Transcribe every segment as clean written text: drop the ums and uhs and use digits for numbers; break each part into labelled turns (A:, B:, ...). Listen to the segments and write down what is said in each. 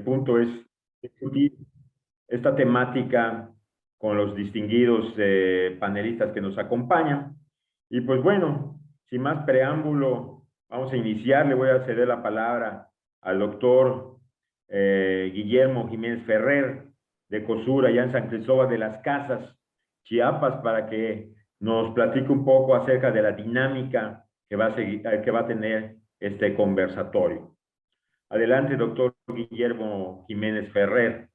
A: punto es discutir esta temática con los distinguidos panelistas que nos acompañan. Y pues bueno, sin más preámbulo, vamos a iniciar. Le voy a ceder la palabra al doctor Guillermo Jiménez Ferrer, de COSUR, allá en San Cristóbal de las Casas, Chiapas, para que nos platique un poco acerca de la dinámica que va a tener este conversatorio. Adelante, doctor Guillermo Jiménez Ferrer.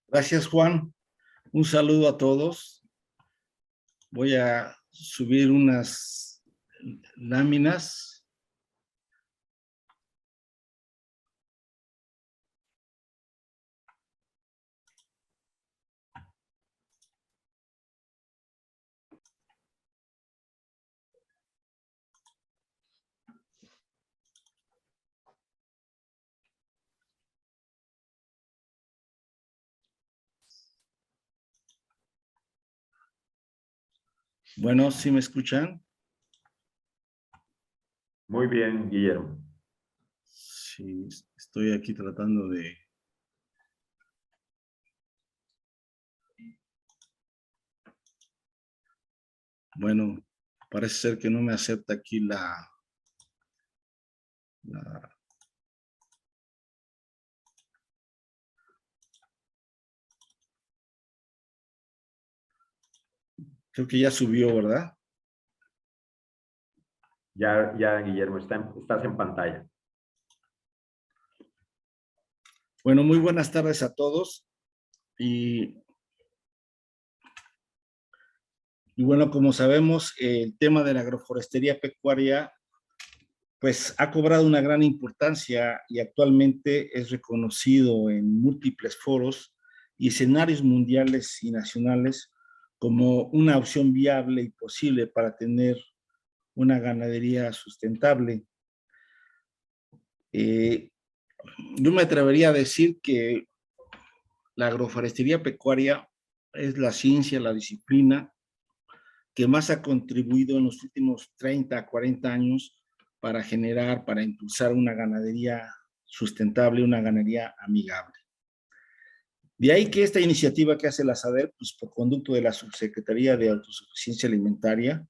B: Gracias, Juan. Un saludo a todos. Voy a subir unas láminas. Bueno, ¿sí me escuchan?
A: Muy bien, Guillermo.
B: Sí, estoy aquí tratando de... Bueno, parece ser que no me acepta aquí la... Creo que ya subió, ¿verdad?
A: Ya, Guillermo, estás en pantalla.
B: Bueno, muy buenas tardes a todos. Y bueno, como sabemos, el tema de la agroforestería pecuaria pues ha cobrado una gran importancia y actualmente es reconocido en múltiples foros y escenarios mundiales y nacionales como una opción viable y posible para tener una ganadería sustentable. Yo me atrevería a decir que la agroforestería pecuaria es la ciencia, la disciplina que más ha contribuido en los últimos 30 a 40 años para impulsar una ganadería sustentable, una ganadería amigable. De ahí que esta iniciativa que hace la SADER, pues por conducto de la Subsecretaría de Autosuficiencia Alimentaria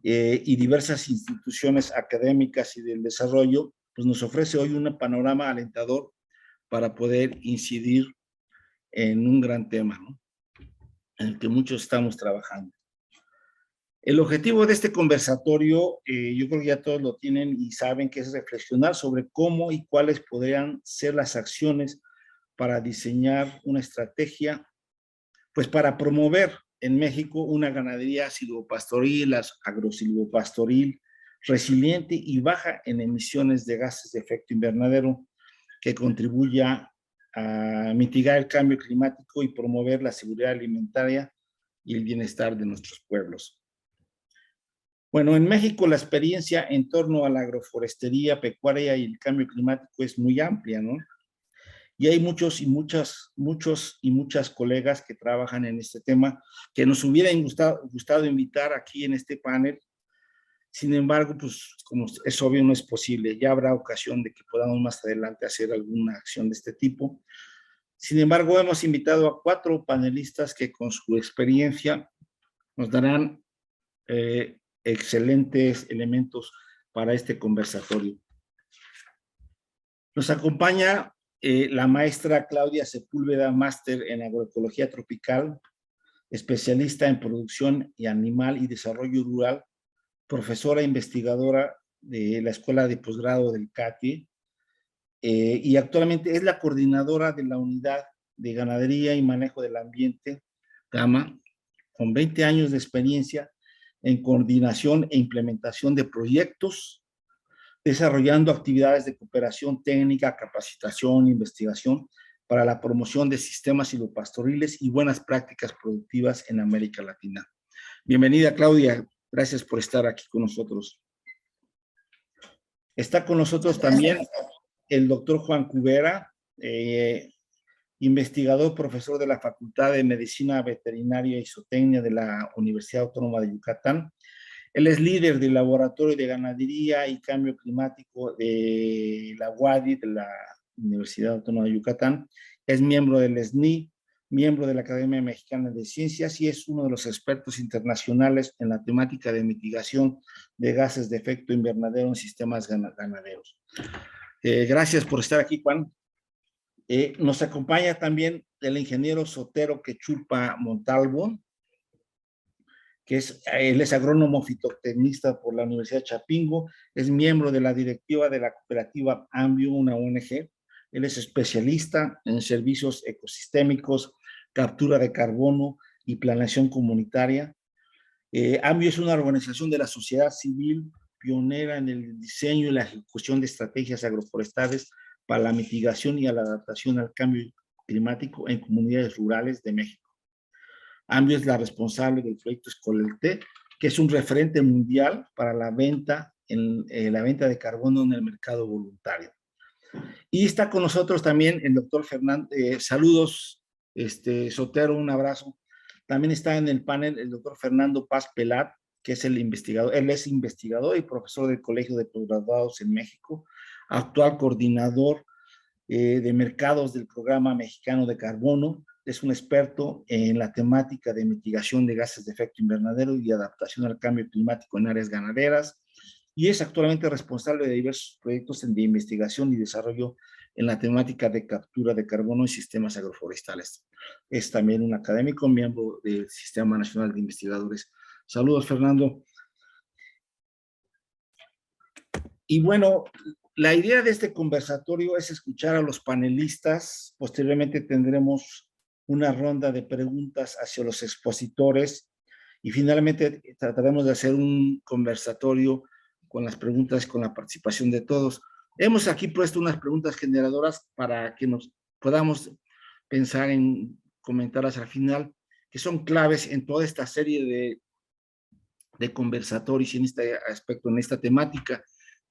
B: y diversas instituciones académicas y del desarrollo, pues nos ofrece hoy un panorama alentador para poder incidir en un gran tema, ¿no?, en el que muchos estamos trabajando. El objetivo de este conversatorio, yo creo que ya todos lo tienen y saben, que es reflexionar sobre cómo y cuáles podrían ser las acciones para diseñar una estrategia, pues para promover en México una ganadería silvopastoril, agrosilvopastoril, resiliente y baja en emisiones de gases de efecto invernadero, que contribuya a mitigar el cambio climático y promover la seguridad alimentaria y el bienestar de nuestros pueblos. Bueno, en México la experiencia en torno a la agroforestería pecuaria y el cambio climático es muy amplia, ¿no? Y hay muchos y muchas colegas que trabajan en este tema que nos hubieran gustado invitar aquí en este panel. Sin embargo, pues como es obvio, no es posible. Ya habrá ocasión de que podamos más adelante hacer alguna acción de este tipo. Sin embargo, hemos invitado a 4 panelistas que con su experiencia nos darán excelentes elementos para este conversatorio. Nos acompaña la maestra Claudia Sepúlveda, máster en agroecología tropical, especialista en producción y animal y desarrollo rural, profesora investigadora de la Escuela de Posgrado del CATI, y actualmente es la coordinadora de la Unidad de Ganadería y Manejo del Ambiente, GAMA, con 20 años de experiencia en coordinación e implementación de proyectos, desarrollando actividades de cooperación técnica, capacitación, investigación para la promoción de sistemas silvopastoriles y buenas prácticas productivas en América Latina. Bienvenida, Claudia. Gracias por estar aquí con nosotros. Está con nosotros también el doctor Juan Cubera, investigador, profesor de la Facultad de Medicina Veterinaria y Zootecnia de la Universidad Autónoma de Yucatán, Él es líder del Laboratorio de Ganadería y Cambio Climático de la UADY, de la Universidad Autónoma de Yucatán. Es miembro del SNI, miembro de la Academia Mexicana de Ciencias y es uno de los expertos internacionales en la temática de mitigación de gases de efecto invernadero en sistemas ganaderos. Gracias por estar aquí, Juan. Nos acompaña también el ingeniero Sotero Quechulpa Montalvo, que él es agrónomo fitotecnista por la Universidad de Chapingo, es miembro de la directiva de la cooperativa Ambio, una ONG. Él es especialista en servicios ecosistémicos, captura de carbono y planeación comunitaria. Ambio es una organización de la sociedad civil pionera en el diseño y la ejecución de estrategias agroforestales para la mitigación y la adaptación al cambio climático en comunidades rurales de México. Ambio es la responsable del proyecto Escolelte, que es un referente mundial para la venta de carbono en el mercado voluntario. Y está con nosotros también el doctor Fernando, saludos, Sotero, un abrazo. También está en el panel el doctor Fernando Paz Pelat, que es el investigador, él es investigador y profesor del Colegio de Posgraduados en México, actual coordinador de mercados del Programa Mexicano de Carbono, es un experto en la temática de mitigación de gases de efecto invernadero y adaptación al cambio climático en áreas ganaderas, y es actualmente responsable de diversos proyectos de investigación y desarrollo en la temática de captura de carbono en sistemas agroforestales. Es también un académico, miembro del Sistema Nacional de Investigadores. Saludos, Fernando. Y bueno, la idea de este conversatorio es escuchar a los panelistas. Posteriormente tendremos una ronda de preguntas hacia los expositores y finalmente trataremos de hacer un conversatorio con las preguntas, con la participación de todos. Hemos aquí puesto unas preguntas generadoras para que nos podamos pensar en comentarlas al final, que son claves en toda esta serie de conversatorios en este aspecto, en esta temática.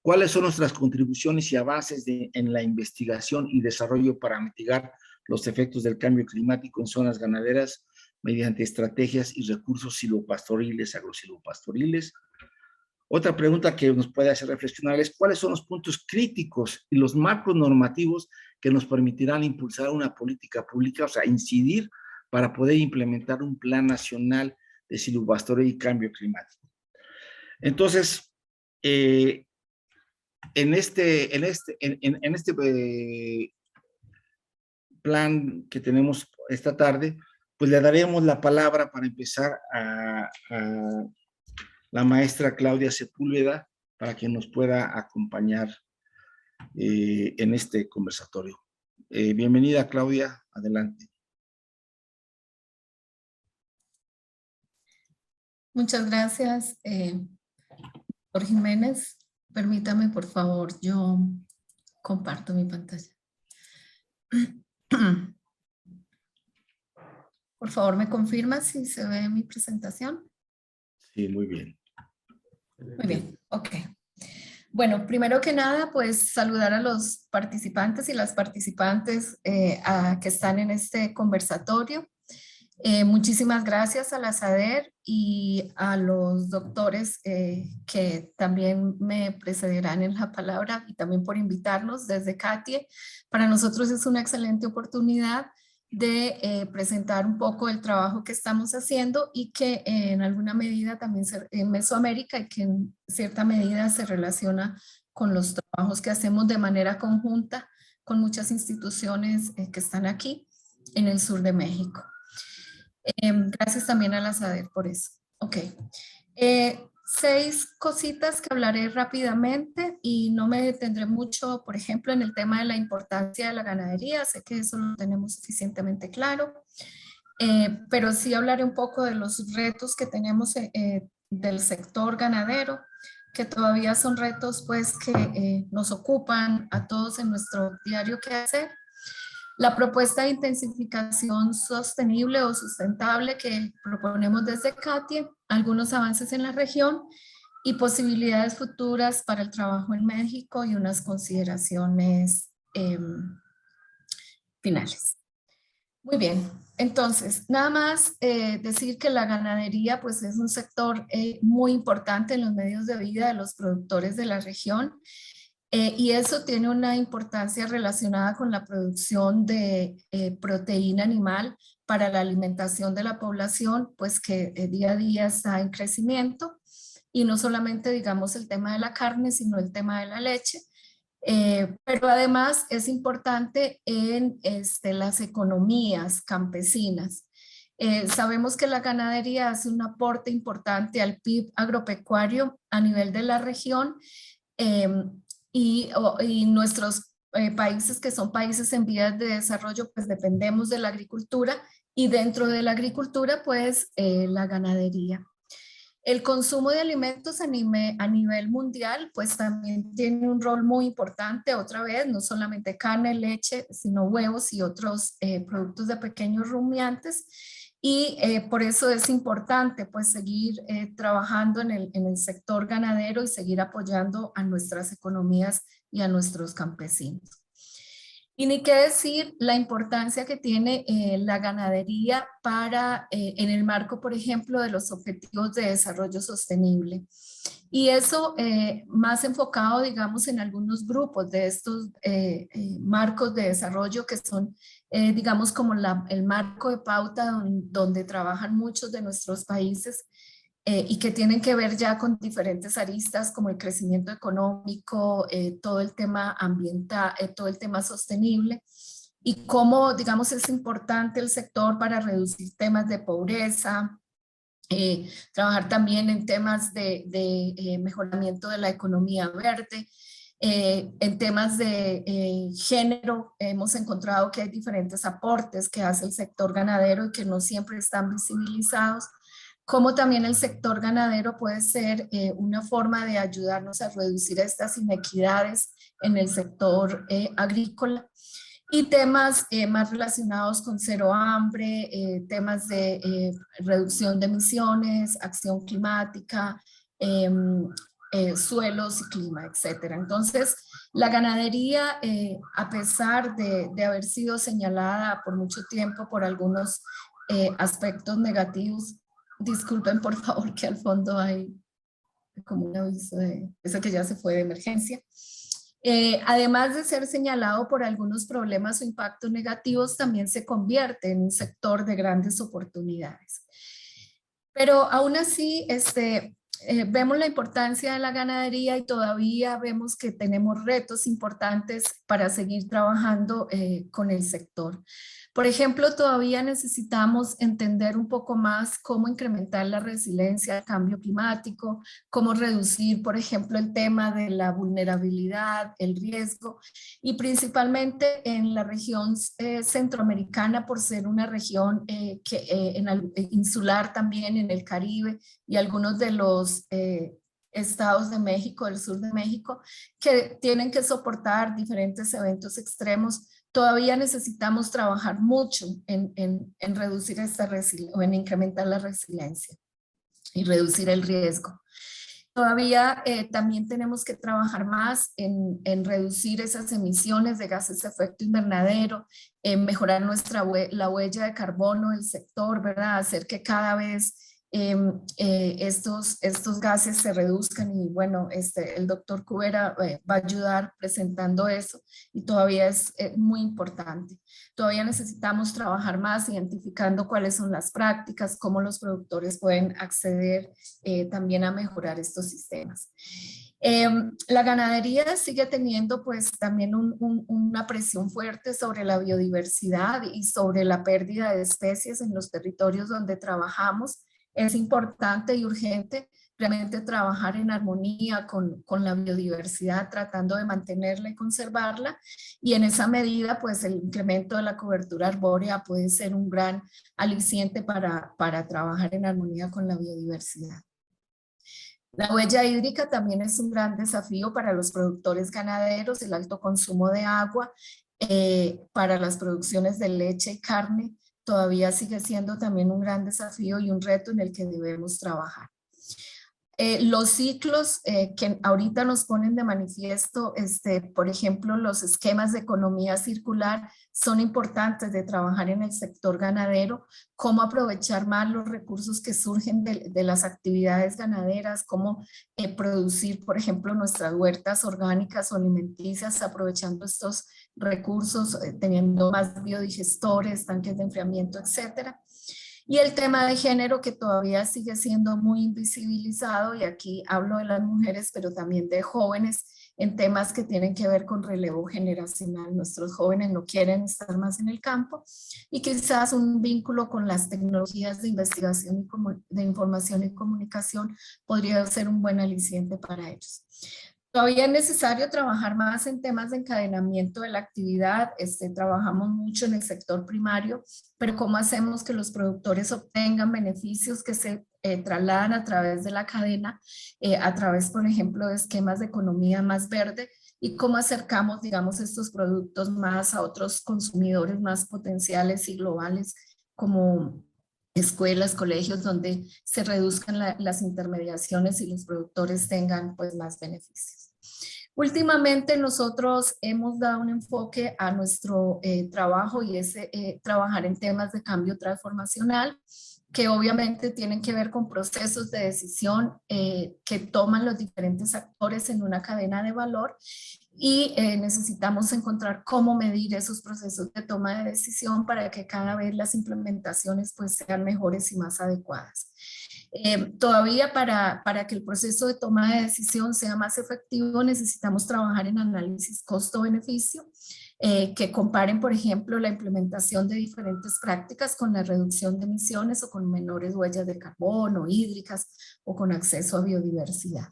B: ¿Cuáles son nuestras contribuciones y avances en la investigación y desarrollo para mitigar los efectos del cambio climático en zonas ganaderas mediante estrategias y recursos silvopastoriles, agrosilvopastoriles? Otra pregunta que nos puede hacer reflexionar es ¿cuáles son los puntos críticos y los marcos normativos que nos permitirán impulsar una política pública, o sea, incidir para poder implementar un plan nacional de silvopastoreo y cambio climático? Entonces, en este plan que tenemos esta tarde, pues le daremos la palabra para empezar a la maestra Claudia Sepúlveda para que nos pueda acompañar en este conversatorio. Bienvenida, Claudia, adelante.
C: Muchas gracias, doctor Jiménez. Permítame, por favor, yo comparto mi pantalla. Por favor, ¿me confirma si se ve mi presentación?
B: Sí, muy bien.
C: Muy bien, ok. Bueno, primero que nada, pues saludar a los participantes y las participantes que están en este conversatorio. Muchísimas gracias a la SADER y a los doctores que también me precederán en la palabra y también por invitarnos desde CATIE. Para nosotros es una excelente oportunidad de presentar un poco el trabajo que estamos haciendo y que en alguna medida también en Mesoamérica y que en cierta medida se relaciona con los trabajos que hacemos de manera conjunta con muchas instituciones que están aquí en el sur de México. Gracias también a la SADER por eso. Ok. 6 cositas que hablaré rápidamente y no me detendré mucho, por ejemplo, en el tema de la importancia de la ganadería. Sé que eso lo tenemos suficientemente claro, pero sí hablaré un poco de los retos que tenemos del sector ganadero, que todavía son retos pues que nos ocupan a todos en nuestro diario quehacer. La propuesta de intensificación sostenible o sustentable que proponemos desde CATIE, algunos avances en la región y posibilidades futuras para el trabajo en México y unas consideraciones finales. Muy bien, entonces, nada más decir que la ganadería pues es un sector muy importante en los medios de vida de los productores de la región y eso tiene una importancia relacionada con la producción de proteína animal para la alimentación de la población, pues que día a día está en crecimiento y no solamente digamos el tema de la carne, sino el tema de la leche. Pero además es importante en las economías campesinas. Sabemos que la ganadería hace un aporte importante al PIB agropecuario a nivel de la región eh, y nuestros países que son países en vías de desarrollo pues dependemos de la agricultura y dentro de la agricultura pues la ganadería. El consumo de alimentos a nivel mundial, pues también tiene un rol muy importante, otra vez, no solamente carne, leche, sino huevos y otros productos de pequeños rumiantes. Y por eso es importante, pues, seguir trabajando en el sector ganadero y seguir apoyando a nuestras economías y a nuestros campesinos. Y ni qué decir la importancia que tiene la ganadería para, en el marco, por ejemplo, de los Objetivos de Desarrollo Sostenible. Y eso más enfocado, digamos, en algunos grupos de estos marcos de desarrollo que son, digamos, como el marco de pauta donde trabajan muchos de nuestros países y que tienen que ver ya con diferentes aristas como el crecimiento económico, todo el tema ambiental, todo el tema sostenible y cómo, digamos, es importante el sector para reducir temas de pobreza, trabajar también en temas de mejoramiento de la economía verde. En temas de género, hemos encontrado que hay diferentes aportes que hace el sector ganadero y que no siempre están visibilizados, como también el sector ganadero puede ser una forma de ayudarnos a reducir estas inequidades en el sector agrícola. Y temas más relacionados con cero hambre, temas de reducción de emisiones, acción climática, suelos y clima, etcétera. Entonces, la ganadería, a pesar de haber sido señalada por mucho tiempo por algunos aspectos negativos, disculpen por favor que al fondo hay como un aviso de eso que ya se fue de emergencia. Además de ser señalado por algunos problemas o impactos negativos, también se convierte en un sector de grandes oportunidades. Pero aún así, vemos la importancia de la ganadería y todavía vemos que tenemos retos importantes para seguir trabajando con el sector. Por ejemplo, todavía necesitamos entender un poco más cómo incrementar la resiliencia al cambio climático, cómo reducir, por ejemplo, el tema de la vulnerabilidad, el riesgo, y principalmente en la región centroamericana por ser una región insular también en el Caribe y algunos de los estados de México, del sur de México, que tienen que soportar diferentes eventos extremos. Todavía necesitamos trabajar mucho en reducir esta resiliencia o en incrementar la resiliencia y reducir el riesgo. Todavía también tenemos que trabajar más en reducir esas emisiones de gases de efecto invernadero, en mejorar la huella de carbono del sector, ¿verdad? Hacer que cada vez estos gases se reduzcan y bueno, el doctor Cubera va a ayudar presentando eso y todavía es muy importante. Todavía necesitamos trabajar más identificando cuáles son las prácticas, cómo los productores pueden acceder también a mejorar estos sistemas. La ganadería sigue teniendo pues también una presión fuerte sobre la biodiversidad y sobre la pérdida de especies en los territorios donde trabajamos. Es importante y urgente realmente trabajar en armonía con la biodiversidad, tratando de mantenerla y conservarla. Y en esa medida, pues el incremento de la cobertura arbórea puede ser un gran aliciente para trabajar en armonía con la biodiversidad. La huella hídrica también es un gran desafío para los productores ganaderos, el alto consumo de agua para las producciones de leche y carne todavía sigue siendo también un gran desafío y un reto en el que debemos trabajar. Los ciclos que ahorita nos ponen de manifiesto, por ejemplo, los esquemas de economía circular son importantes de trabajar en el sector ganadero, cómo aprovechar más los recursos que surgen de las actividades ganaderas, cómo producir, por ejemplo, nuestras huertas orgánicas o alimenticias, aprovechando estos recursos, teniendo más biodigestores, tanques de enfriamiento, etcétera. Y el tema de género que todavía sigue siendo muy invisibilizado, y aquí hablo de las mujeres, pero también de jóvenes, en temas que tienen que ver con relevo generacional. Nuestros jóvenes no quieren estar más en el campo y quizás un vínculo con las tecnologías de investigación y de información y comunicación podría ser un buen aliciente para ellos. Todavía es necesario trabajar más en temas de encadenamiento de la actividad. Trabajamos mucho en el sector primario, pero ¿cómo hacemos que los productores obtengan beneficios que se trasladan a través de la cadena, a través, por ejemplo, de esquemas de economía más verde? Y cómo acercamos, digamos, estos productos más a otros consumidores más potenciales y globales, como escuelas, colegios, donde se reduzcan las intermediaciones y los productores tengan pues más beneficios. Últimamente nosotros hemos dado un enfoque a nuestro trabajo y es trabajar en temas de cambio transformacional, que obviamente tienen que ver con procesos de decisión que toman los diferentes actores en una cadena de valor, y necesitamos encontrar cómo medir esos procesos de toma de decisión para que cada vez las implementaciones pues sean mejores y más adecuadas. Todavía para que el proceso de toma de decisión sea más efectivo necesitamos trabajar en análisis costo-beneficio, que comparen, por ejemplo, la implementación de diferentes prácticas con la reducción de emisiones o con menores huellas de carbono, hídricas o con acceso a biodiversidad.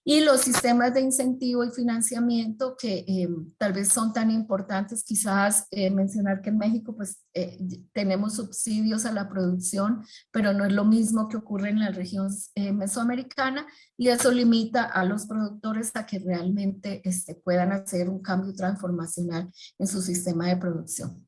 C: Y los sistemas de incentivo y financiamiento que tal vez son tan importantes, quizás mencionar que en México pues tenemos subsidios a la producción, pero no es lo mismo que ocurre en la región mesoamericana, y eso limita a los productores a que realmente puedan hacer un cambio transformacional en su sistema de producción.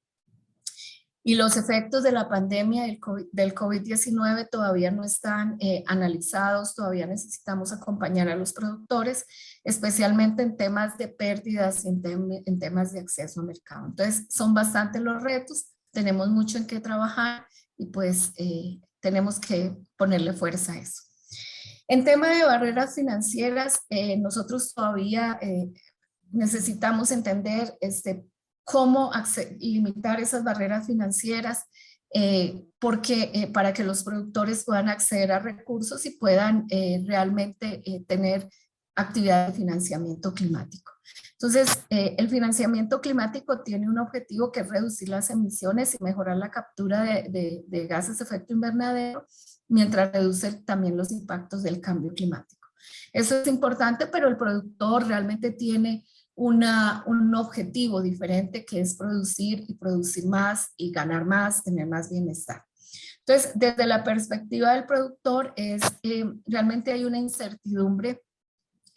C: Y los efectos de la pandemia del COVID-19 todavía no están analizados, todavía necesitamos acompañar a los productores, especialmente en temas de pérdidas y en temas de acceso al mercado. Entonces, son bastantes los retos, tenemos mucho en qué trabajar y pues tenemos que ponerle fuerza a eso. En tema de barreras financieras, nosotros todavía necesitamos entender cómo limitar esas barreras financieras, para que los productores puedan acceder a recursos y puedan realmente tener actividad de financiamiento climático. Entonces, el financiamiento climático tiene un objetivo que es reducir las emisiones y mejorar la captura de gases de efecto invernadero, mientras reduce también los impactos del cambio climático. Eso es importante, pero el productor realmente tiene un objetivo diferente, que es producir y producir más y ganar más, tener más bienestar. Entonces, desde la perspectiva del productor, realmente hay una incertidumbre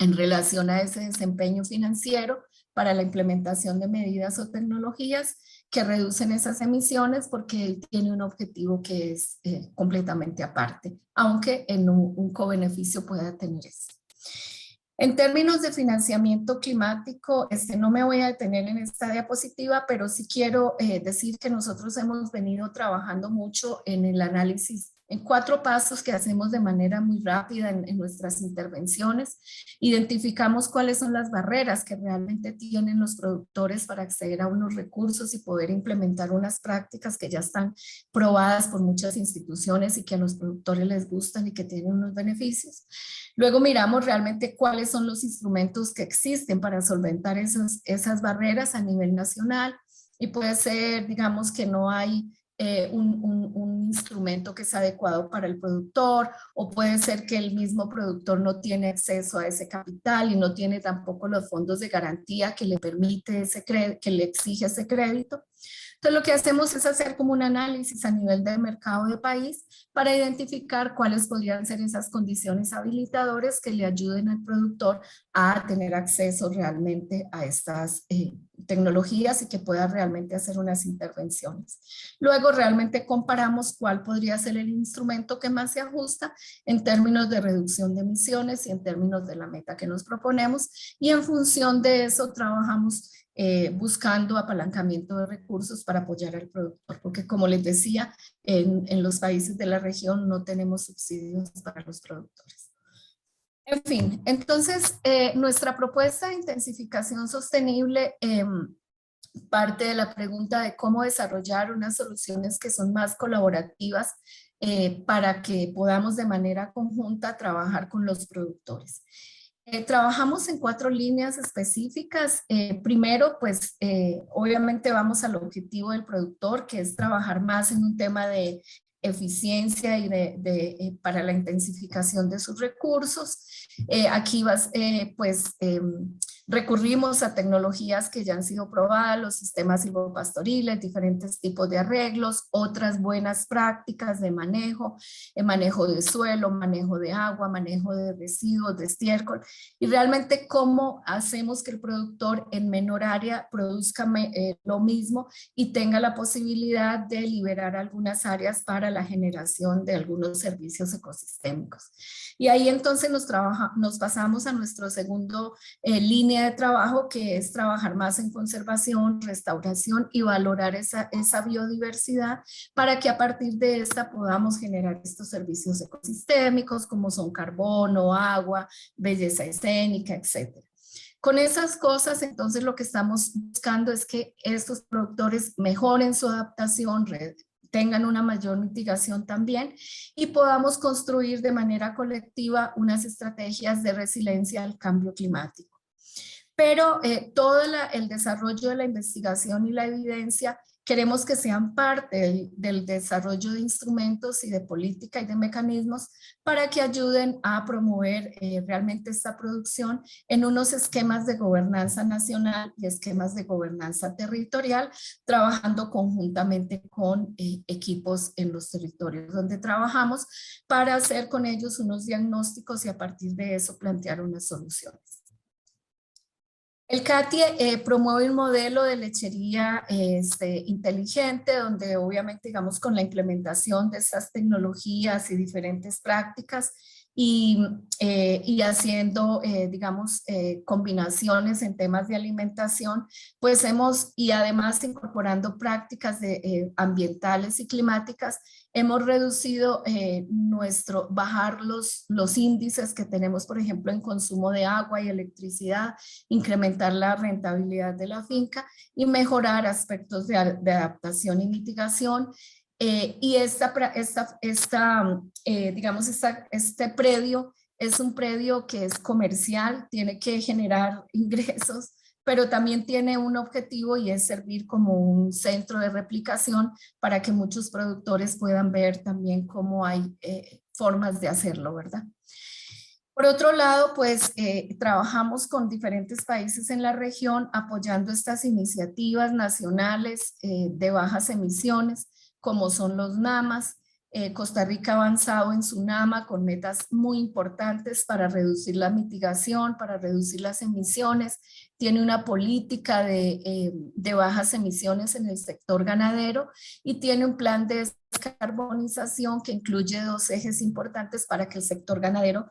C: en relación a ese desempeño financiero para la implementación de medidas o tecnologías que reducen esas emisiones, porque él tiene un objetivo que es completamente aparte, aunque en un cobeneficio pueda tener eso. En términos de financiamiento climático, no me voy a detener en esta diapositiva, pero sí quiero decir que nosotros hemos venido trabajando mucho en el análisis, en 4 pasos que hacemos de manera muy rápida en nuestras intervenciones. Identificamos cuáles son las barreras que realmente tienen los productores para acceder a unos recursos y poder implementar unas prácticas que ya están probadas por muchas instituciones y que a los productores les gustan y que tienen unos beneficios. Luego miramos realmente cuáles son los instrumentos que existen para solventar esas barreras a nivel nacional, y puede ser, digamos, que no hay un instrumento que sea adecuado para el productor, o puede ser que el mismo productor no tiene acceso a ese capital y no tiene tampoco los fondos de garantía que le permite que le exige ese crédito. Entonces lo que hacemos es hacer como un análisis a nivel de mercado de país para identificar cuáles podrían ser esas condiciones habilitadoras que le ayuden al productor a tener acceso realmente a estas tecnologías y que pueda realmente hacer unas intervenciones. Luego realmente comparamos cuál podría ser el instrumento que más se ajusta en términos de reducción de emisiones y en términos de la meta que nos proponemos, y en función de eso trabajamos buscando apalancamiento de recursos para apoyar al productor, porque como les decía, en los países de la región no tenemos subsidios para los productores. En fin, entonces nuestra propuesta de intensificación sostenible parte de la pregunta de cómo desarrollar unas soluciones que son más colaborativas para que podamos de manera conjunta trabajar con los productores. Trabajamos en 4 líneas específicas. Primero, pues obviamente vamos al objetivo del productor, que es trabajar más en un tema de eficiencia y para la intensificación de sus recursos. Aquí recurrimos a tecnologías que ya han sido probadas, los sistemas silvopastoriles, diferentes tipos de arreglos, otras buenas prácticas de manejo de suelo, manejo de agua, manejo de residuos, de estiércol, y realmente cómo hacemos que el productor en menor área produzca lo mismo y tenga la posibilidad de liberar algunas áreas para la generación de algunos servicios ecosistémicos. Y ahí entonces nos pasamos a nuestro segundo línea de trabajo, que es trabajar más en conservación, restauración y valorar esa biodiversidad para que a partir de esta podamos generar estos servicios ecosistémicos como son carbono, agua, belleza escénica, etc. Con esas cosas, entonces lo que estamos buscando es que estos productores mejoren su adaptación, tengan una mayor mitigación también y podamos construir de manera colectiva unas estrategias de resiliencia al cambio climático. Pero todo el desarrollo de la investigación y la evidencia queremos que sean parte del desarrollo de instrumentos y de política y de mecanismos para que ayuden a promover realmente esta producción en unos esquemas de gobernanza nacional y esquemas de gobernanza territorial, trabajando conjuntamente con equipos en los territorios donde trabajamos para hacer con ellos unos diagnósticos y a partir de eso plantear unas soluciones. El CATIE promueve un modelo de lechería inteligente, donde obviamente, digamos, con la implementación de estas tecnologías y diferentes prácticas y haciendo, digamos, combinaciones en temas de alimentación, pues y además incorporando prácticas ambientales y climáticas, hemos reducido bajar los índices que tenemos, por ejemplo, en consumo de agua y electricidad, incrementar la rentabilidad de la finca y mejorar aspectos de adaptación y mitigación. Y este predio es un predio que es comercial, tiene que generar ingresos, pero también tiene un objetivo y es servir como un centro de replicación para que muchos productores puedan ver también cómo hay formas de hacerlo, ¿verdad? Por otro lado, pues trabajamos con diferentes países en la región apoyando estas iniciativas nacionales de bajas emisiones, como son los NAMAs. Costa Rica ha avanzado en su NAMA con metas muy importantes para reducir la mitigación, para reducir las emisiones. Tiene una política de bajas emisiones en el sector ganadero y tiene un plan de descarbonización que incluye 2 ejes importantes para que el sector ganadero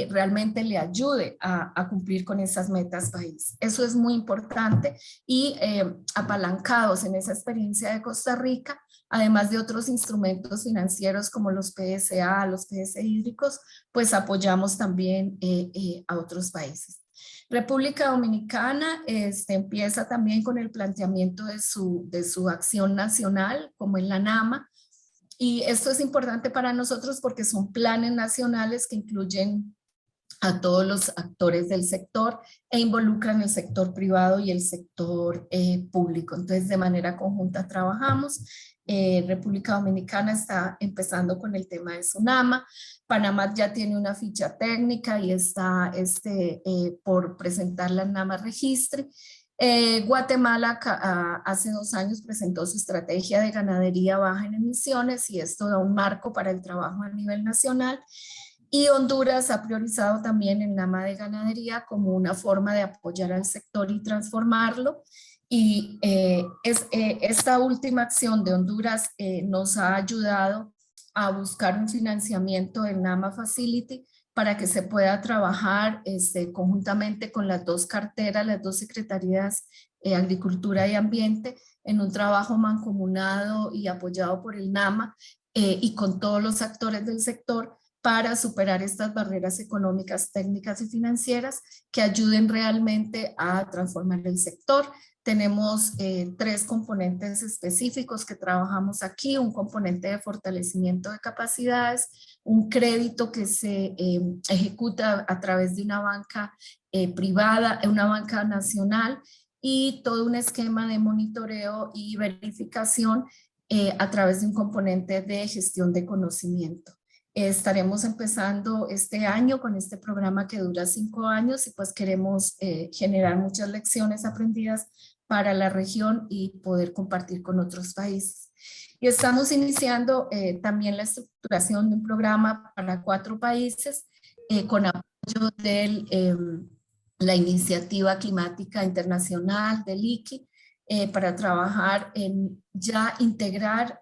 C: realmente le ayude a cumplir con esas metas país. Eso es muy importante y apalancados en esa experiencia de Costa Rica, además de otros instrumentos financieros como los PSA, los PS hídricos, pues apoyamos también a otros países. República Dominicana empieza también con el planteamiento de su acción nacional, como en la NAMA, y esto es importante para nosotros porque son planes nacionales que incluyen a todos los actores del sector e involucran el sector privado y el sector público. Entonces, de manera conjunta trabajamos. República Dominicana está empezando con el tema de su NAMA. Panamá ya tiene una ficha técnica y está por presentar la NAMA Registre. Guatemala hace 2 años presentó su estrategia de ganadería baja en emisiones y esto da un marco para el trabajo a nivel nacional. Y Honduras ha priorizado también el NAMA de ganadería como una forma de apoyar al sector y transformarlo. Y esta última acción de Honduras nos ha ayudado a buscar un financiamiento del NAMA Facility para que se pueda trabajar conjuntamente con las 2 carteras, las 2 secretarías, Agricultura y Ambiente, en un trabajo mancomunado y apoyado por el NAMA y con todos los actores del sector para superar estas barreras económicas, técnicas y financieras que ayuden realmente a transformar el sector. Tenemos 3 componentes específicos que trabajamos aquí, un componente de fortalecimiento de capacidades, un crédito que se ejecuta a través de una banca privada, una banca nacional y todo un esquema de monitoreo y verificación a través de un componente de gestión de conocimiento. Estaremos empezando este año con este programa que dura 5 años y pues queremos generar muchas lecciones aprendidas para la región y poder compartir con otros países. Y estamos iniciando también la estructuración de un programa para 4 países con apoyo de la Iniciativa Climática Internacional del ICI para trabajar en ya integrar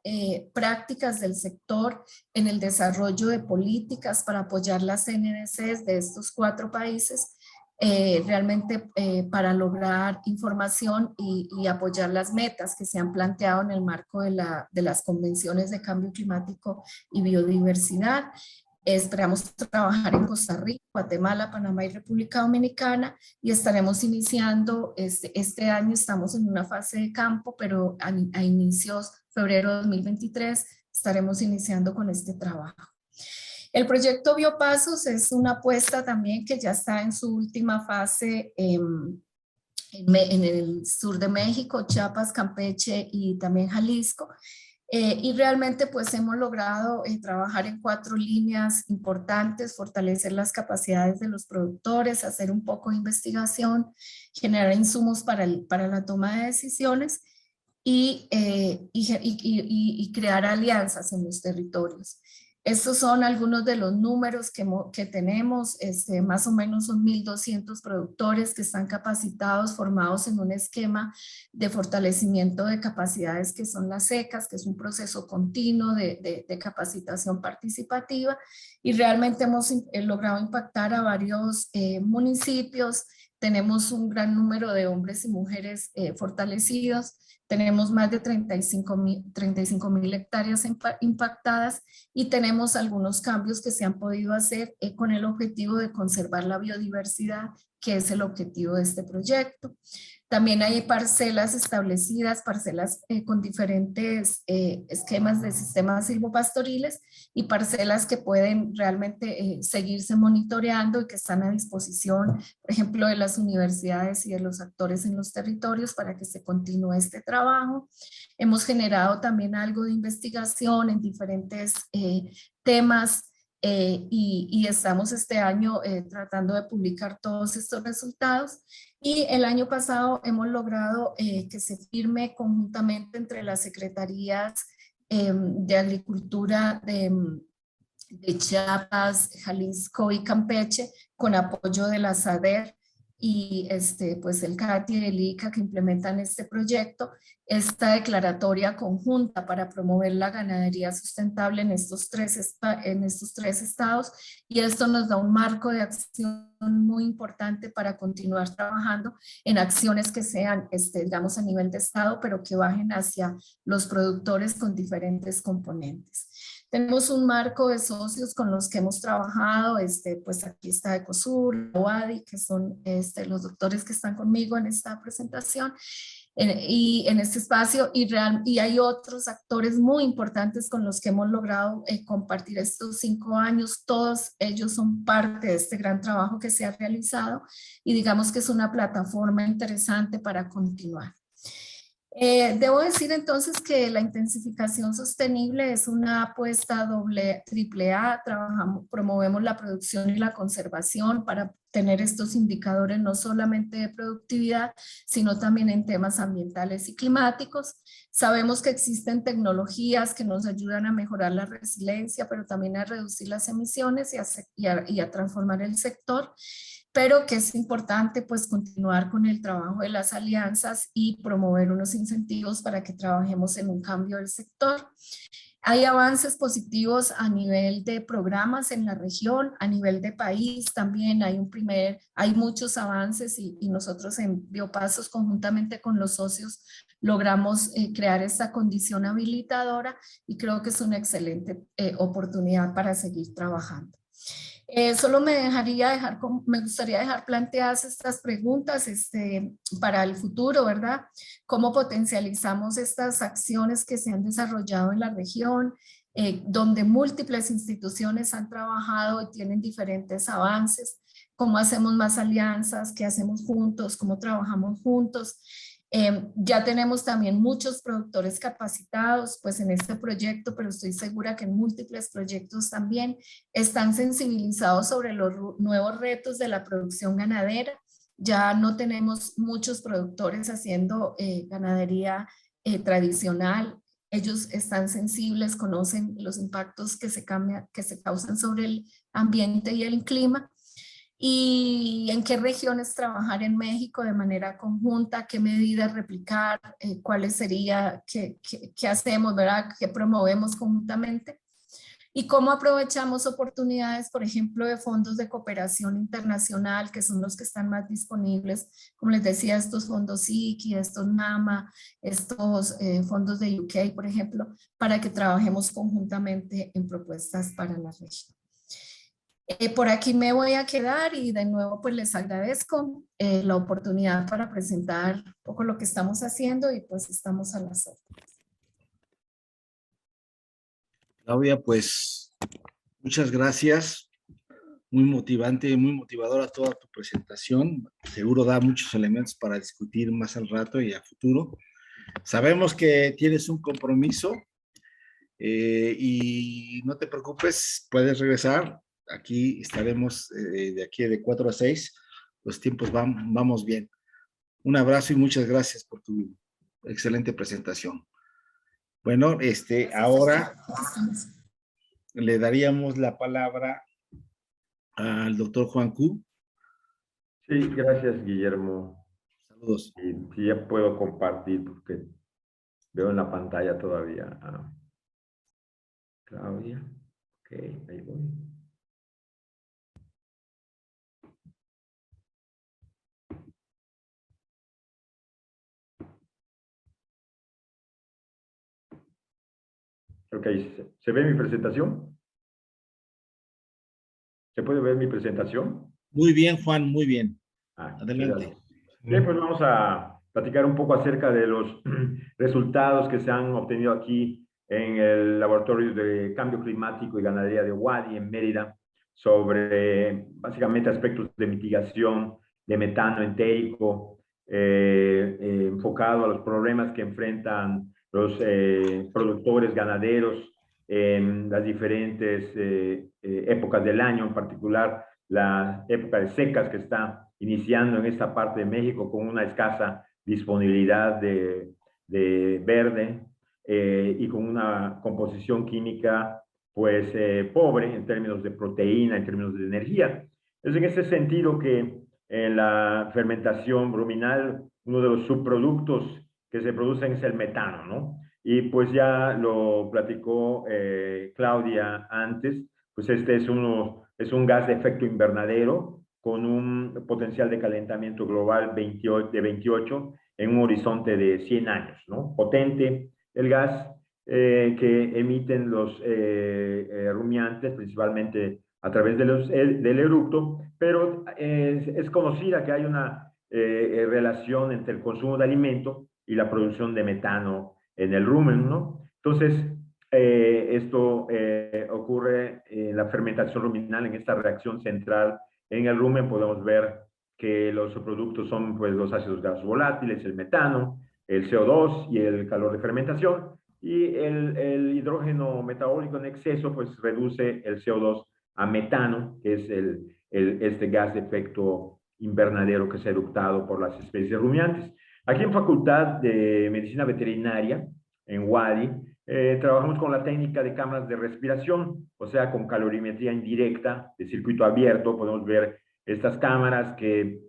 C: prácticas del sector en el desarrollo de políticas para apoyar las NDCs de estos 4 países realmente para lograr información y apoyar las metas que se han planteado en el marco de las convenciones de cambio climático y biodiversidad. Esperamos trabajar en Costa Rica, Guatemala, Panamá y República Dominicana y estaremos iniciando, este año estamos en una fase de campo, pero a inicios febrero de 2023 estaremos iniciando con este trabajo. El proyecto Biopasos es una apuesta también que ya está en su última fase en el sur de México, Chiapas, Campeche y también Jalisco. Y realmente pues hemos logrado trabajar en 4 líneas importantes, fortalecer las capacidades de los productores, hacer un poco de investigación, generar insumos para la toma de decisiones y crear alianzas en los territorios. Estos son algunos de los números que tenemos, más o menos son 1.200 productores que están capacitados, formados en un esquema de fortalecimiento de capacidades que son las SECAS, que es un proceso continuo de capacitación participativa y realmente hemos logrado impactar a varios municipios. Tenemos un gran número de hombres y mujeres fortalecidos. Tenemos más de 35.000 hectáreas impactadas y tenemos algunos cambios que se han podido hacer con el objetivo de conservar la biodiversidad, que es el objetivo de este proyecto. También hay parcelas establecidas, parcelas con diferentes esquemas de sistemas silvopastoriles y parcelas que pueden realmente seguirse monitoreando y que están a disposición, por ejemplo, de las universidades y de los actores en los territorios para que se continúe este trabajo. Hemos generado también algo de investigación en diferentes temas y estamos este año tratando de publicar todos estos resultados. Y el año pasado hemos logrado que se firme conjuntamente entre las secretarías de Agricultura de Chiapas, Jalisco y Campeche, con apoyo de la SADER y pues el CATI y el ICA que implementan este proyecto, esta declaratoria conjunta para promover la ganadería sustentable en estos tres estados, y esto nos da un marco de acción muy importante para continuar trabajando en acciones que sean, digamos, a nivel de estado, pero que bajen hacia los productores con diferentes componentes. Tenemos un marco de socios con los que hemos trabajado, pues aquí está Ecosur, OADI, que son los doctores que están conmigo en esta presentación y en este espacio, y hay otros actores muy importantes con los que hemos logrado compartir estos 5 años. Todos ellos son parte de este gran trabajo que se ha realizado y digamos que es una plataforma interesante para continuar. Debo decir entonces que la intensificación sostenible es una apuesta triple A. Promovemos la producción y la conservación para tener estos indicadores no solamente de productividad, sino también en temas ambientales y climáticos. Sabemos que existen tecnologías que nos ayudan a mejorar la resiliencia, pero también a reducir las emisiones y a transformar el sector, pero que es importante pues continuar con el trabajo de las alianzas y promover unos incentivos para que trabajemos en un cambio del sector. Hay avances positivos a nivel de programas en la región, a nivel de país también hay muchos avances y nosotros en Biopasos conjuntamente con los socios logramos crear esta condición habilitadora y creo que es una excelente oportunidad para seguir trabajando. Solo me gustaría dejar planteadas estas preguntas para el futuro, ¿verdad? ¿Cómo potencializamos estas acciones que se han desarrollado en la región, donde múltiples instituciones han trabajado y tienen diferentes avances? ¿Cómo hacemos más alianzas? ¿Qué hacemos juntos? ¿Cómo trabajamos juntos? Ya tenemos también muchos productores capacitados pues en este proyecto, pero estoy segura que en múltiples proyectos también están sensibilizados sobre los nuevos retos de la producción ganadera. Ya no tenemos muchos productores haciendo ganadería tradicional. Ellos están sensibles, conocen los impactos que se causan sobre el ambiente y el clima. Y en qué regiones trabajar en México de manera conjunta, qué medidas replicar, cuáles sería, qué hacemos, ¿verdad? ¿Qué promovemos conjuntamente? Y cómo aprovechamos oportunidades, por ejemplo, de fondos de cooperación internacional, que son los que están más disponibles, como les decía, estos fondos ICI, estos NAMA, estos fondos de UK, por ejemplo, para que trabajemos conjuntamente en propuestas para la región. Por aquí me voy a quedar y de nuevo pues les agradezco la oportunidad para presentar un poco lo que estamos haciendo y pues estamos a las órdenes.
B: Claudia, pues muchas gracias. Muy motivante, muy motivadora toda tu presentación. Seguro da muchos elementos para discutir más al rato y a futuro. Sabemos que tienes un compromiso y no te preocupes, puedes regresar. Aquí estaremos de aquí de 4 a 6. Los tiempos vamos bien. Un abrazo y muchas gracias por tu excelente presentación. Bueno, ahora le daríamos la palabra al doctor Juan Q.
A: Sí, gracias, Guillermo.
B: Saludos.
A: Sí, ya puedo compartir porque veo en la pantalla todavía a Claudia. Ok, ahí voy. Ok, ¿se ve mi presentación? ¿Se puede ver mi presentación?
B: Muy bien, Juan, muy bien.
A: Adelante.
B: Adelante.
A: Bien, pues vamos a platicar un poco acerca de los resultados que se han obtenido aquí en el Laboratorio de Cambio Climático y Ganadería de Wadi, en Mérida, sobre básicamente aspectos de mitigación de metano entérico, enfocado a los problemas que enfrentan los productores ganaderos en las diferentes épocas del año, en particular la época de secas que está iniciando en esta parte de México con una escasa disponibilidad de verde y con una composición química pues pobre en términos de proteína, en términos de energía. Es en ese sentido que en la fermentación ruminal uno de los subproductos que se producen es el metano, ¿no? Y pues ya lo platicó Claudia antes, pues este es un gas de efecto invernadero con un potencial de calentamiento global de 28 en un horizonte de 100 años, ¿no? Potente el gas que emiten los rumiantes, principalmente a través del eructo, pero es conocida que hay una relación entre el consumo de alimento y la producción de metano en el rumen, ¿no? Entonces, esto ocurre en la fermentación ruminal, en esta reacción central. En el rumen podemos ver que los productos son pues, los ácidos grasos volátiles, el metano, el CO2 y el calor de fermentación, y el hidrógeno metabólico en exceso pues reduce el CO2 a metano, que es este gas de efecto invernadero que es eructado por las especies rumiantes. Aquí en Facultad de Medicina Veterinaria, en UADY, trabajamos con la técnica de cámaras de respiración, o sea, con calorimetría indirecta de circuito abierto. Podemos ver estas cámaras que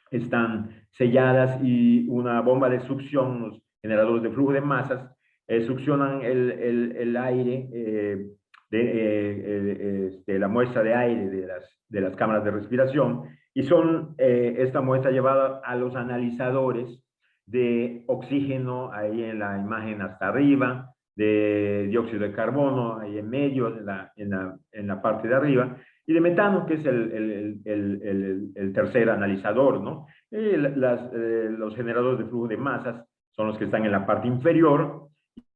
A: están selladas y una bomba de succión, unos generadores de flujo de masas, succionan el aire de la muestra de aire de las cámaras de respiración, y son esta muestra llevada a los analizadores de oxígeno, ahí en la imagen hasta arriba, de dióxido de carbono, ahí en medio, en la parte de arriba, y de metano, que es el tercer analizador, ¿no? Los generadores de flujo de masas son los que están en la parte inferior,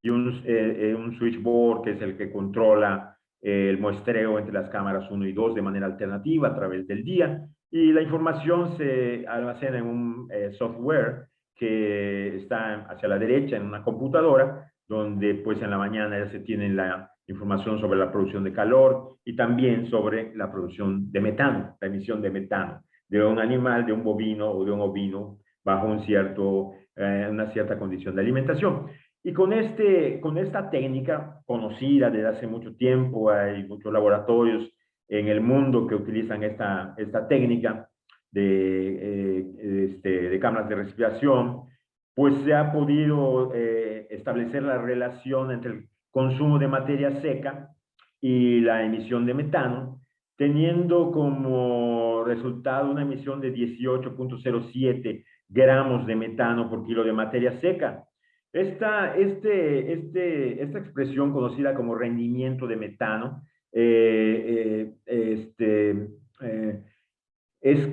A: y un switchboard, que es el que controla el muestreo entre las cámaras 1 y 2 de manera alternativa a través del día, y la información se almacena en un software que está hacia la derecha en una computadora, donde pues en la mañana ya se tiene la información sobre la producción de calor y también sobre la producción de metano, la emisión de metano de un animal, de un bovino o de un ovino bajo una cierta condición de alimentación. Y con esta técnica conocida desde hace mucho tiempo, hay muchos laboratorios en el mundo que utilizan esta técnica de cámaras de respiración, pues se ha podido establecer la relación entre el consumo de materia seca y la emisión de metano, teniendo como resultado una emisión de 18.07 gramos de metano por kilo de materia seca. Esta expresión conocida como rendimiento de metano es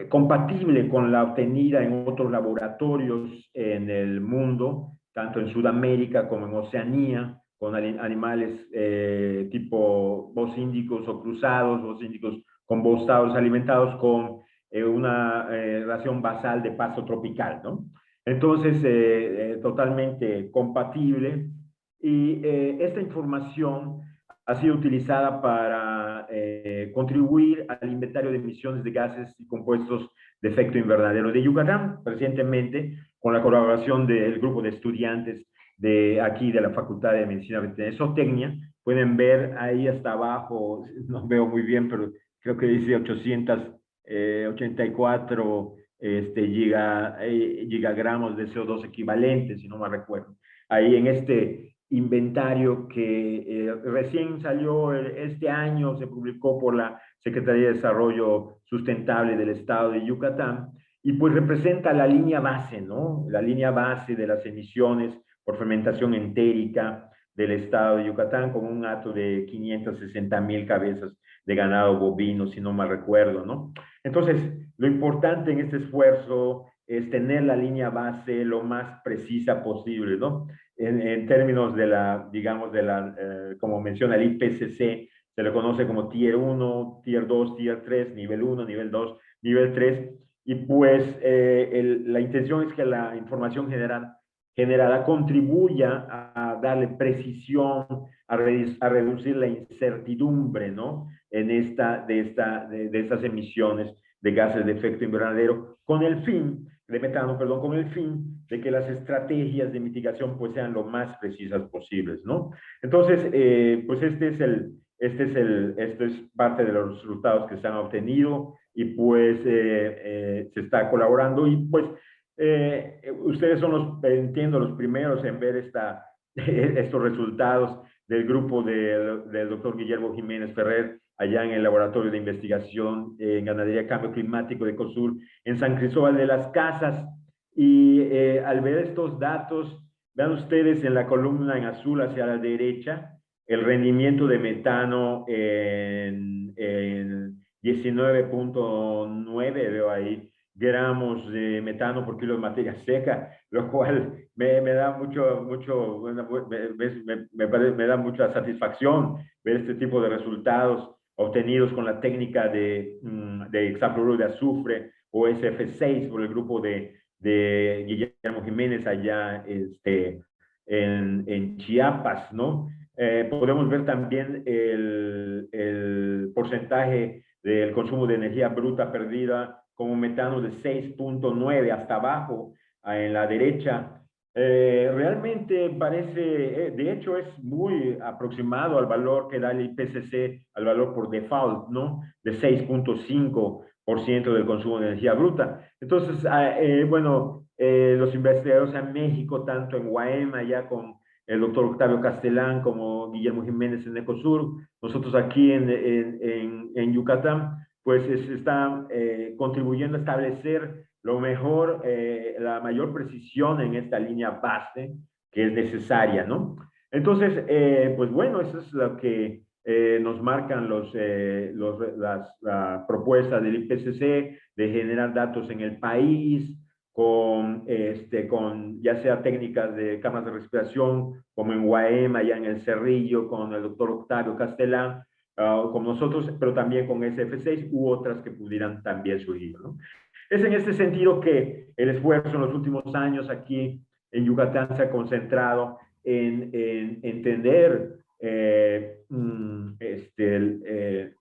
A: compatible con la obtenida en otros laboratorios en el mundo, tanto en Sudamérica como en Oceanía, con animales tipo bosíndicos o cruzados, bosíndicos con bostados alimentados con una ración basal de pasto tropical, ¿no? Entonces, totalmente compatible. Y esta información ha sido utilizada para contribuir al inventario de emisiones de gases y compuestos de efecto invernadero de Yucatán, recientemente con la colaboración del grupo de estudiantes de aquí de la Facultad de Medicina Veterinaria Zootecnia. Pueden ver ahí hasta abajo, no veo muy bien, pero creo que dice 884 gigagramos de CO2 equivalentes, si no me recuerdo. Ahí en este inventario que recién salió este año, se publicó por la Secretaría de Desarrollo Sustentable del Estado de Yucatán, y pues representa la línea base, ¿no? La línea base de las emisiones por fermentación entérica del Estado de Yucatán, con un hato de 560,000 cabezas de ganado bovino, si no mal recuerdo, ¿no? Entonces, lo importante en este esfuerzo es tener la línea base lo más precisa posible, ¿no? En términos de digamos, como menciona el IPCC, se le conoce como Tier 1, Tier 2, Tier 3, nivel 1, nivel 2, nivel 3, y pues la intención es que la información generada contribuya a darle precisión, a reducir la incertidumbre, ¿no? De estas emisiones de gases de efecto invernadero, de metano, perdón, con el fin de que las estrategias de mitigación pues sean lo más precisas posibles, ¿no? Entonces, pues esto es parte de los resultados que se han obtenido, y pues se está colaborando, y pues ustedes son entiendo, los primeros en ver estos resultados del grupo del doctor Guillermo Jiménez Ferrer, allá en el Laboratorio de Investigación en Ganadería y Cambio Climático de COSUR, en San Cristóbal de las Casas. Y al ver estos datos, vean ustedes en la columna en azul hacia la derecha, el rendimiento de metano en 19.9, veo ahí, gramos de metano por kilo de materia seca, lo cual me da me da mucha satisfacción ver este tipo de resultados obtenidos con la técnica de hexafluoruro de azufre, o SF6, por el grupo de Guillermo Jiménez allá en Chiapas, ¿no? Podemos ver también el porcentaje del consumo de energía bruta perdida como metano de 6.9 hasta abajo en la derecha. Realmente parece, de hecho es muy aproximado al valor que da el IPCC, al valor por default, ¿no? De 6.5% del consumo de energía bruta. Entonces, bueno, los investigadores en México, tanto en Guaema, ya con el doctor Octavio Castelán como Guillermo Jiménez en Ecosur, nosotros aquí en Yucatán, pues están contribuyendo a establecer lo mejor, la mayor precisión en esta línea base que es necesaria, ¿no? Entonces, pues bueno, eso es lo que nos marcan las propuestas del IPCC de generar datos en el país, con ya sea técnicas de cámaras de respiración, como en Guaema, ya en el Cerrillo, con el doctor Octavio Castelán, como nosotros, pero también con SF6 u otras que pudieran también surgir, ¿no? Es en este sentido que el esfuerzo en los últimos años aquí en Yucatán se ha concentrado en entender,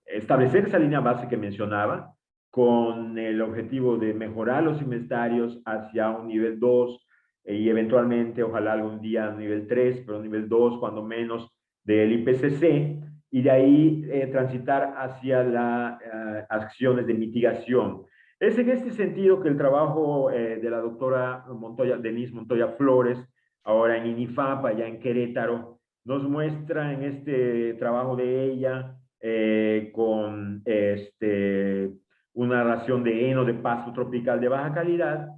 A: establecer esa línea base que mencionaba, con el objetivo de mejorar los inventarios hacia un nivel 2 y eventualmente, ojalá algún día un nivel 3, pero un nivel 2 cuando menos del IPCC, y de ahí transitar hacia las acciones de mitigación. Es en este sentido que el trabajo de la doctora Denise Montoya Flores, ahora en INIFAP, allá en Querétaro, nos muestra en este trabajo de ella con una ración de heno de pasto tropical de baja calidad,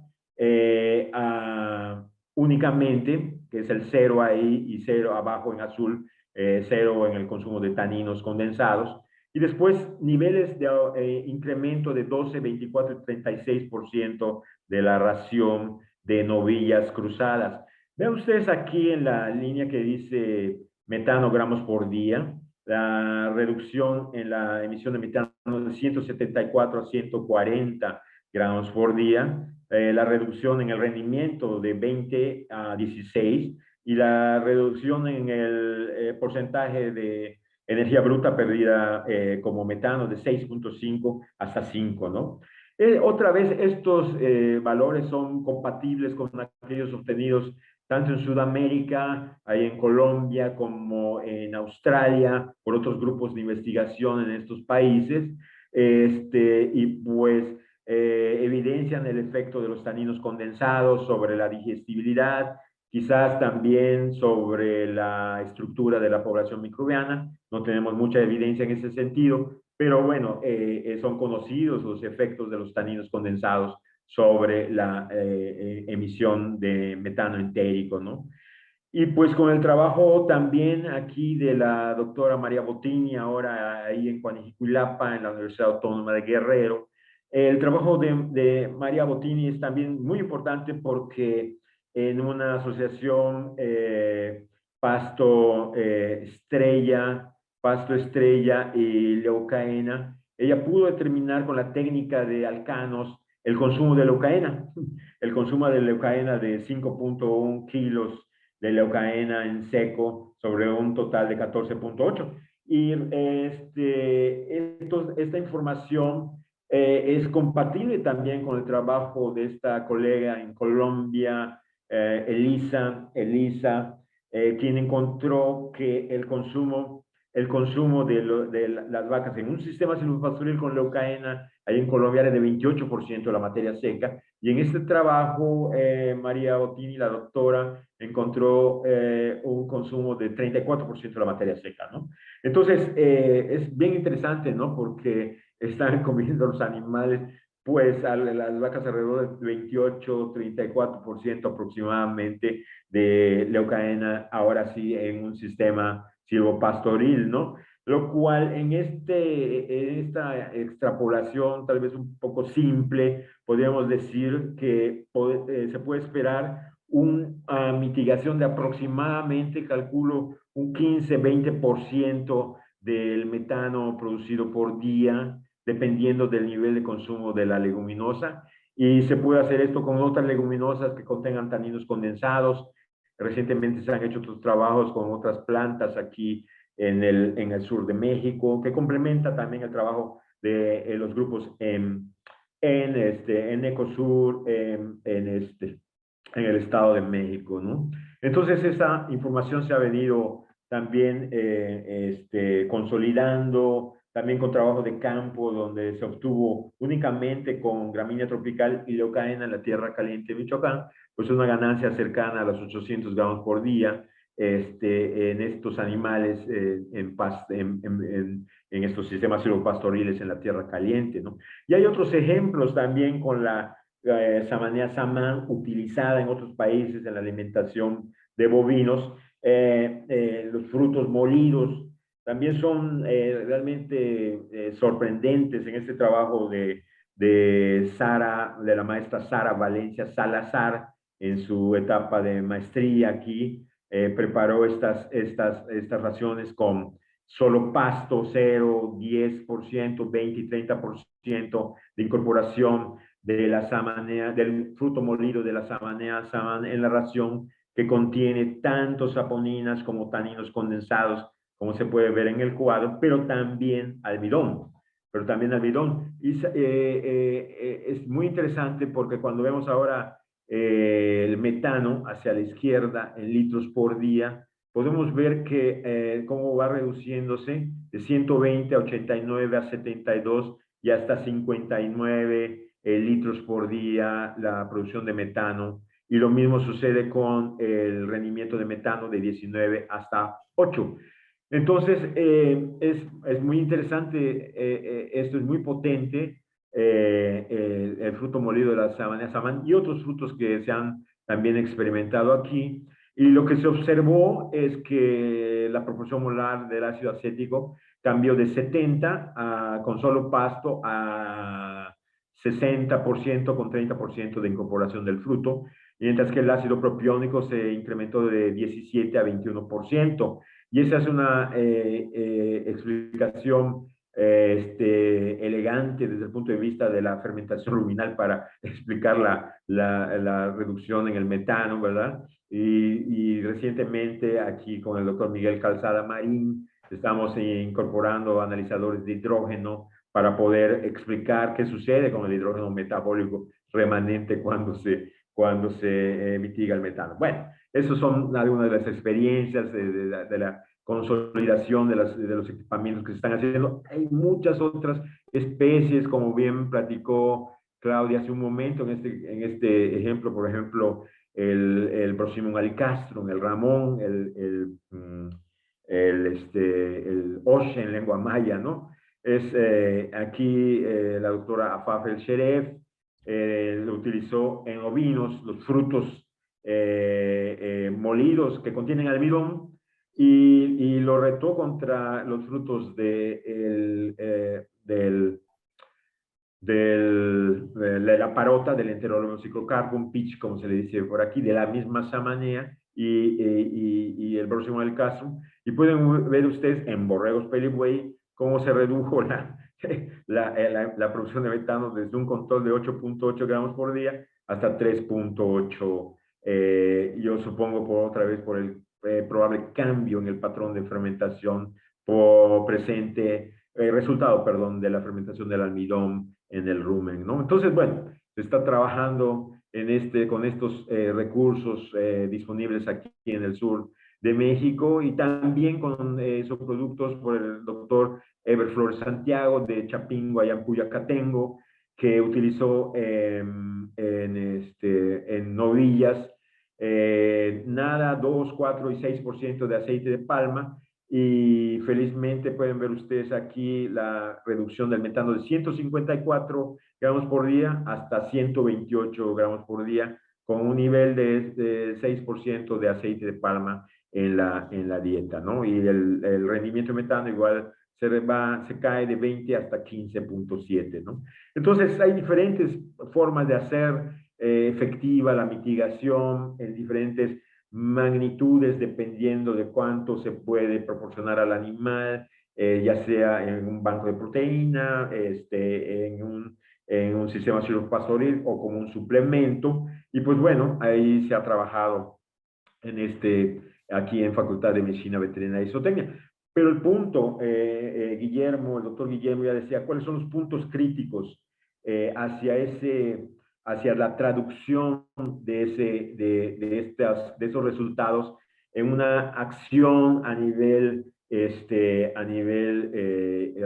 A: únicamente, que es el 0 ahí y 0 abajo en azul, 0 en el consumo de taninos condensados, y después niveles de incremento de 12, 24 y 36% de la ración de novillas cruzadas. Vean ustedes aquí en la línea que dice metanogramos por día, la reducción en la emisión de metano de 174 a 140 gramos por día, la reducción en el rendimiento de 20 a 16 y la reducción en el porcentaje de energía bruta perdida como metano de 6.5 hasta 5, ¿no? Otra vez, estos valores son compatibles con aquellos obtenidos tanto en Sudamérica, ahí en Colombia, como en Australia, por otros grupos de investigación en estos países, y pues evidencian el efecto de los taninos condensados sobre la digestibilidad, quizás también sobre la estructura de la población microbiana. No tenemos mucha evidencia en ese sentido, pero bueno, son conocidos los efectos de los taninos condensados sobre la emisión de metano entérico, ¿no? Y pues con el trabajo también aquí de la doctora María Bottini, ahora ahí en Coanijicuilapa, en la Universidad Autónoma de Guerrero, el trabajo de María Bottini es también muy importante porque en una asociación Pasto Estrella y Leucaena, ella pudo determinar con la técnica de alcanos el consumo de leucaena, el consumo de leucaena de 5.1 kilos de leucaena en seco sobre un total de 14.8. Y esta información es compatible también con el trabajo de esta colega en Colombia, Elisa, quien encontró que el consumo de las vacas en un sistema silvopastoril con leucaena, ahí en Colombia, era de 28% de la materia seca. Y en este trabajo, María Bottini, la doctora, encontró un consumo de 34% de la materia seca, ¿no? Entonces, es bien interesante, ¿no? Porque están comiendo los animales, pues las vacas alrededor del 28, 34% aproximadamente de leucaena, ahora sí en un sistema silvopastoril, ¿no? Lo cual en esta extrapolación tal vez un poco simple, podríamos decir que se puede esperar una mitigación de aproximadamente, calculo, un 15-20% del metano producido por día, dependiendo del nivel de consumo de la leguminosa. y se puede hacer esto con otras leguminosas que contengan taninos condensados. Recientemente se han hecho otros trabajos con otras plantas aquí en el sur de México, que complementa también el trabajo de los grupos en Ecosur, en el Estado de México, ¿no? Entonces, esa información se ha venido también consolidando, también con trabajo de campo, donde se obtuvo únicamente con gramínea tropical y leucaena en la tierra caliente de Michoacán, pues una ganancia cercana a los 800 gramos por día en estos animales, en estos sistemas silvopastoriles en la tierra caliente, ¿no? Y hay otros ejemplos también con la Samanea samán utilizada en otros países en la alimentación de bovinos. Los frutos molidos también son realmente sorprendentes en este trabajo de la maestra Sara Valencia Salazar en su etapa de maestría aquí. Preparó estas raciones con solo pasto, 0, 10%, 20 y 30% de incorporación de la samanea, del fruto molido de la samanea samán en la ración, que contiene tanto saponinas como taninos condensados, como se puede ver en el cuadro, pero también almidón. Y es muy interesante porque cuando vemos ahora el metano hacia la izquierda en litros por día, podemos ver que cómo va reduciéndose de 120 a 89 a 72 y hasta 59 litros por día la producción de metano. Y lo mismo sucede con el rendimiento de metano de 19 hasta 8. Entonces, es muy interesante, esto es muy potente, el fruto molido de la sabanea samán y otros frutos que se han también experimentado aquí. Y lo que se observó es que la proporción molar del ácido acético cambió de 70 con solo pasto a 60% con 30% de incorporación del fruto, mientras que el ácido propiónico se incrementó de 17 a 21%. Y esa es una explicación elegante desde el punto de vista de la fermentación ruminal para explicar la reducción en el metano, ¿verdad? Y recientemente aquí con el doctor Miguel Calzada Marín estamos incorporando analizadores de hidrógeno para poder explicar qué sucede con el hidrógeno metabólico remanente cuando se mitiga el metano. Bueno, esas son algunas de las experiencias de la consolidación de los equipamientos que se están haciendo. Hay muchas otras especies, como bien platicó Claudia hace un momento en este ejemplo, por ejemplo, el Brosimum alicastrum, el ramón, el oshe en lengua maya, ¿no? Aquí la doctora Afaf El Sheref lo utilizó en ovinos, los frutos molidos que contienen almidón, y lo retó contra los frutos de la parota, del Enterolium ciclocarbon, pitch, como se le dice por aquí, de la misma samanea, y el próximo del caso. Y pueden ver ustedes en borregos pelibuey cómo se redujo la producción de metano desde un control de 8.8 gramos por día hasta 3.8. Yo supongo otra vez por el probable cambio en el patrón de fermentación resultado, perdón, de la fermentación del almidón en el rumen, ¿no? Entonces, bueno, se está trabajando con estos recursos disponibles aquí en el sur de México, y también con esos productos por el doctor Eber Flores Santiago de Chapingo, Ayampuyacatengo, que utilizó en novillas nada, 2, 4 y 6% de aceite de palma, y felizmente pueden ver ustedes aquí la reducción del metano de 154 gramos por día hasta 128 gramos por día, con un nivel de 6% de aceite de palma en la dieta, ¿no? Y el rendimiento de metano igual se cae de 20 hasta 15.7, ¿no? Entonces hay diferentes formas de hacer efectiva la mitigación en diferentes magnitudes dependiendo de cuánto se puede proporcionar al animal, ya sea en un banco de proteína, en un sistema silvopastoril o como un suplemento. Y pues bueno, ahí se ha trabajado aquí en Facultad de Medicina Veterinaria y Zootecnia. Pero el punto, el doctor Guillermo ya decía, ¿cuáles son los puntos críticos hacia la traducción de esos resultados en una acción a nivel,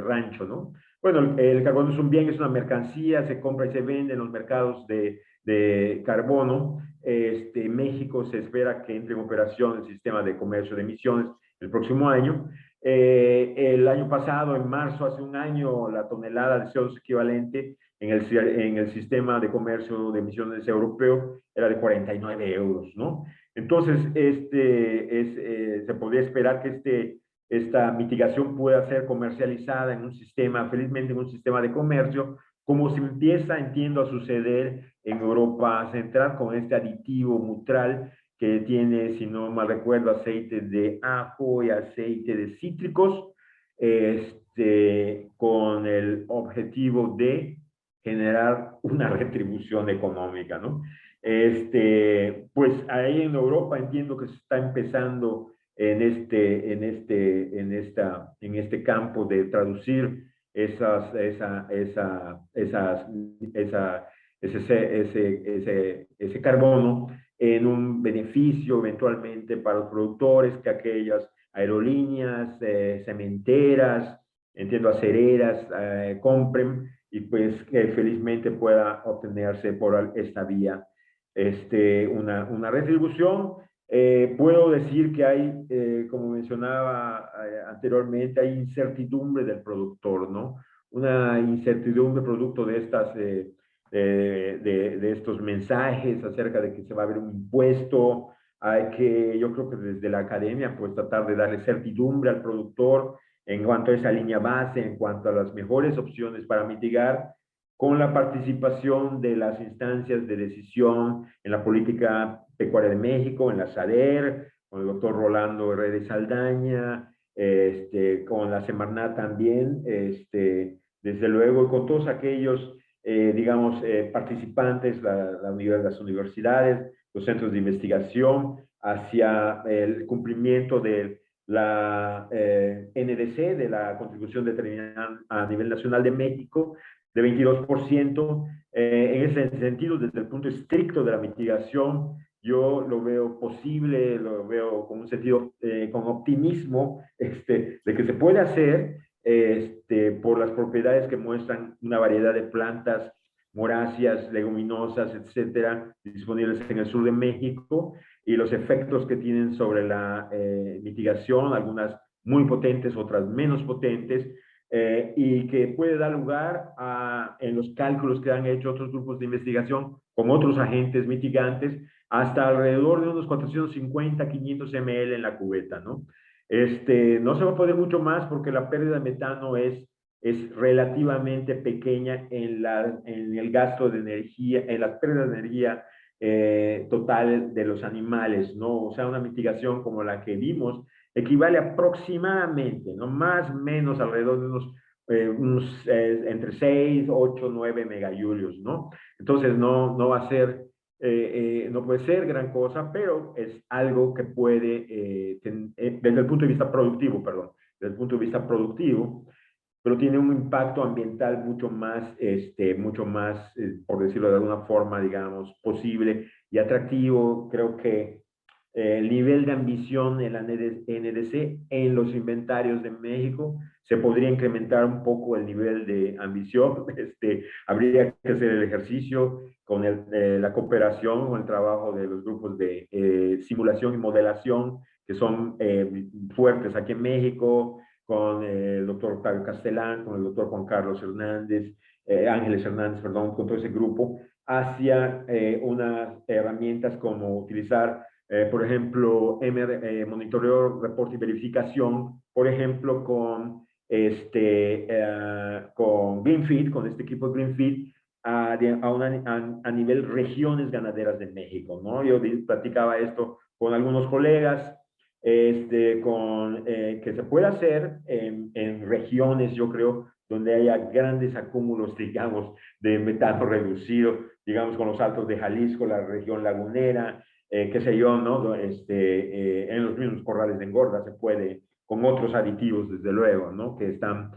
A: rancho, ¿no? Bueno, el carbono es un bien, es una mercancía, se compra y se vende en los mercados de carbono. México se espera que entre en operación el sistema de comercio de emisiones el próximo año. El año pasado, en marzo, hace un año, la tonelada de CO2 equivalente en el sistema de comercio de emisiones europeo era de 49 euros, ¿no? Entonces, se podría esperar que esta mitigación pueda ser comercializada en un sistema, felizmente en un sistema de comercio, como se empieza, entiendo, a suceder en Europa Central con este aditivo Mutral que tiene, si no mal recuerdo, aceite de ajo y aceite de cítricos, con el objetivo de generar una retribución económica, ¿no? Pues ahí en Europa entiendo que se está empezando en este campo de traducir ese carbono en un beneficio eventualmente para los productores, que aquellas aerolíneas, cementeras, entiendo acereras, compren y pues felizmente pueda obtenerse por esta vía una retribución. Puedo decir que hay, como mencionaba anteriormente, hay incertidumbre del productor, ¿no? Una incertidumbre producto de estos mensajes acerca de que se va a haber un impuesto. Yo creo que desde la academia, pues tratar de darle certidumbre al productor en cuanto a esa línea base, en cuanto a las mejores opciones para mitigar, con la participación de las instancias de decisión en la política pecuaria de México, en la SADER, con el doctor Rolando Herrera Saldaña, con la Semarnat también, desde luego, y con todos aquellos, participantes, las universidades, los centros de investigación, hacia el cumplimiento de la NDC, de la contribución determinada a nivel nacional de México, de 22%. En ese sentido, desde el punto estricto de la mitigación, yo lo veo posible, lo veo con un sentido, con optimismo, de que se puede hacer, por las propiedades que muestran una variedad de plantas moráceas, leguminosas, etcétera, disponibles en el sur de México, y los efectos que tienen sobre la mitigación, algunas muy potentes, otras menos potentes, y que puede dar lugar en los cálculos que han hecho otros grupos de investigación con otros agentes mitigantes, hasta alrededor de unos 450, 500 ml en la cubeta, ¿no? No se va a poder mucho más porque la pérdida de metano es relativamente pequeña en el gasto de energía, en las pérdidas de energía total de los animales, ¿no? O sea, una mitigación como la que vimos equivale aproximadamente, ¿no? Más o menos alrededor de unos entre 6, 8, 9 megajulios, ¿no? Entonces no va a ser, no puede ser gran cosa, pero es algo que puede, desde el punto de vista productivo, perdón, desde el punto de vista productivo, pero tiene un impacto ambiental mucho más, por decirlo de alguna forma, digamos, posible y atractivo. Creo que el nivel de ambición en la NDC en los inventarios de México se podría incrementar un poco el nivel de ambición. Habría que hacer el ejercicio con la cooperación o el trabajo de los grupos de simulación y modelación que son fuertes aquí en México, con el doctor Octavio Castellán, con el doctor Juan Carlos Hernández, Ángeles Hernández, perdón, con todo ese grupo, hacia unas herramientas como utilizar, por ejemplo, monitoreo, reporte y verificación, por ejemplo, con GreenFeed, con este equipo de GreenFeed, a nivel regiones ganaderas de México, ¿no? Yo platicaba esto con algunos colegas, que se puede hacer en regiones, yo creo, donde haya grandes acúmulos, digamos, de metano reducido, digamos, con los altos de Jalisco, la región lagunera, qué sé yo, ¿no? En los mismos corrales de engorda se puede, con otros aditivos, desde luego, ¿no? Que están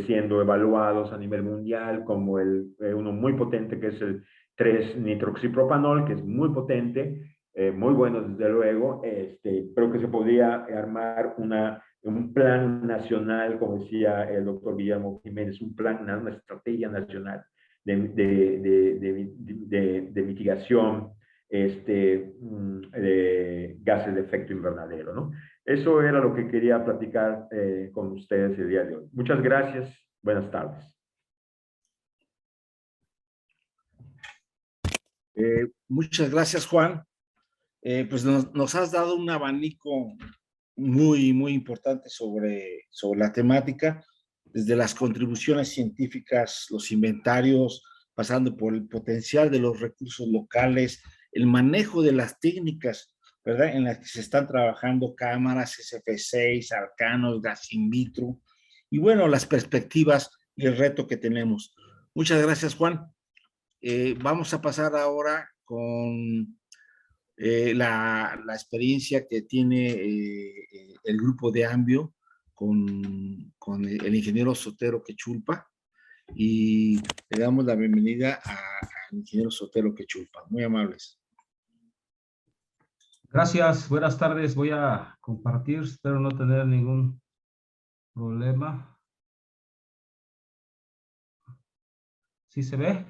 A: siendo evaluados a nivel mundial, como uno muy potente que es el 3-nitroxipropanol, que es muy potente, muy bueno desde luego, pero que se podría armar un plan nacional, como decía el doctor Guillermo Jiménez, una estrategia nacional de mitigación de gases de efecto invernadero, ¿no? Eso era lo que quería platicar con ustedes el día de hoy. Muchas gracias. Buenas tardes.
B: Muchas gracias, Juan. Pues nos has dado un abanico muy, muy importante sobre la temática, desde las contribuciones científicas, los inventarios, pasando por el potencial de los recursos locales, el manejo de las técnicas, ¿verdad? En las que se están trabajando cámaras, SF6, arcanos, gas in vitro, y bueno, las perspectivas y el reto que tenemos. Muchas gracias, Juan. Vamos a pasar ahora con la experiencia que tiene el grupo de Ambio con el ingeniero Sotero Quechulpa, y le damos la bienvenida al ingeniero Sotero Quechulpa. Muy amables.
D: Gracias, buenas tardes. Voy a compartir, espero no tener ningún problema. ¿Sí se ve?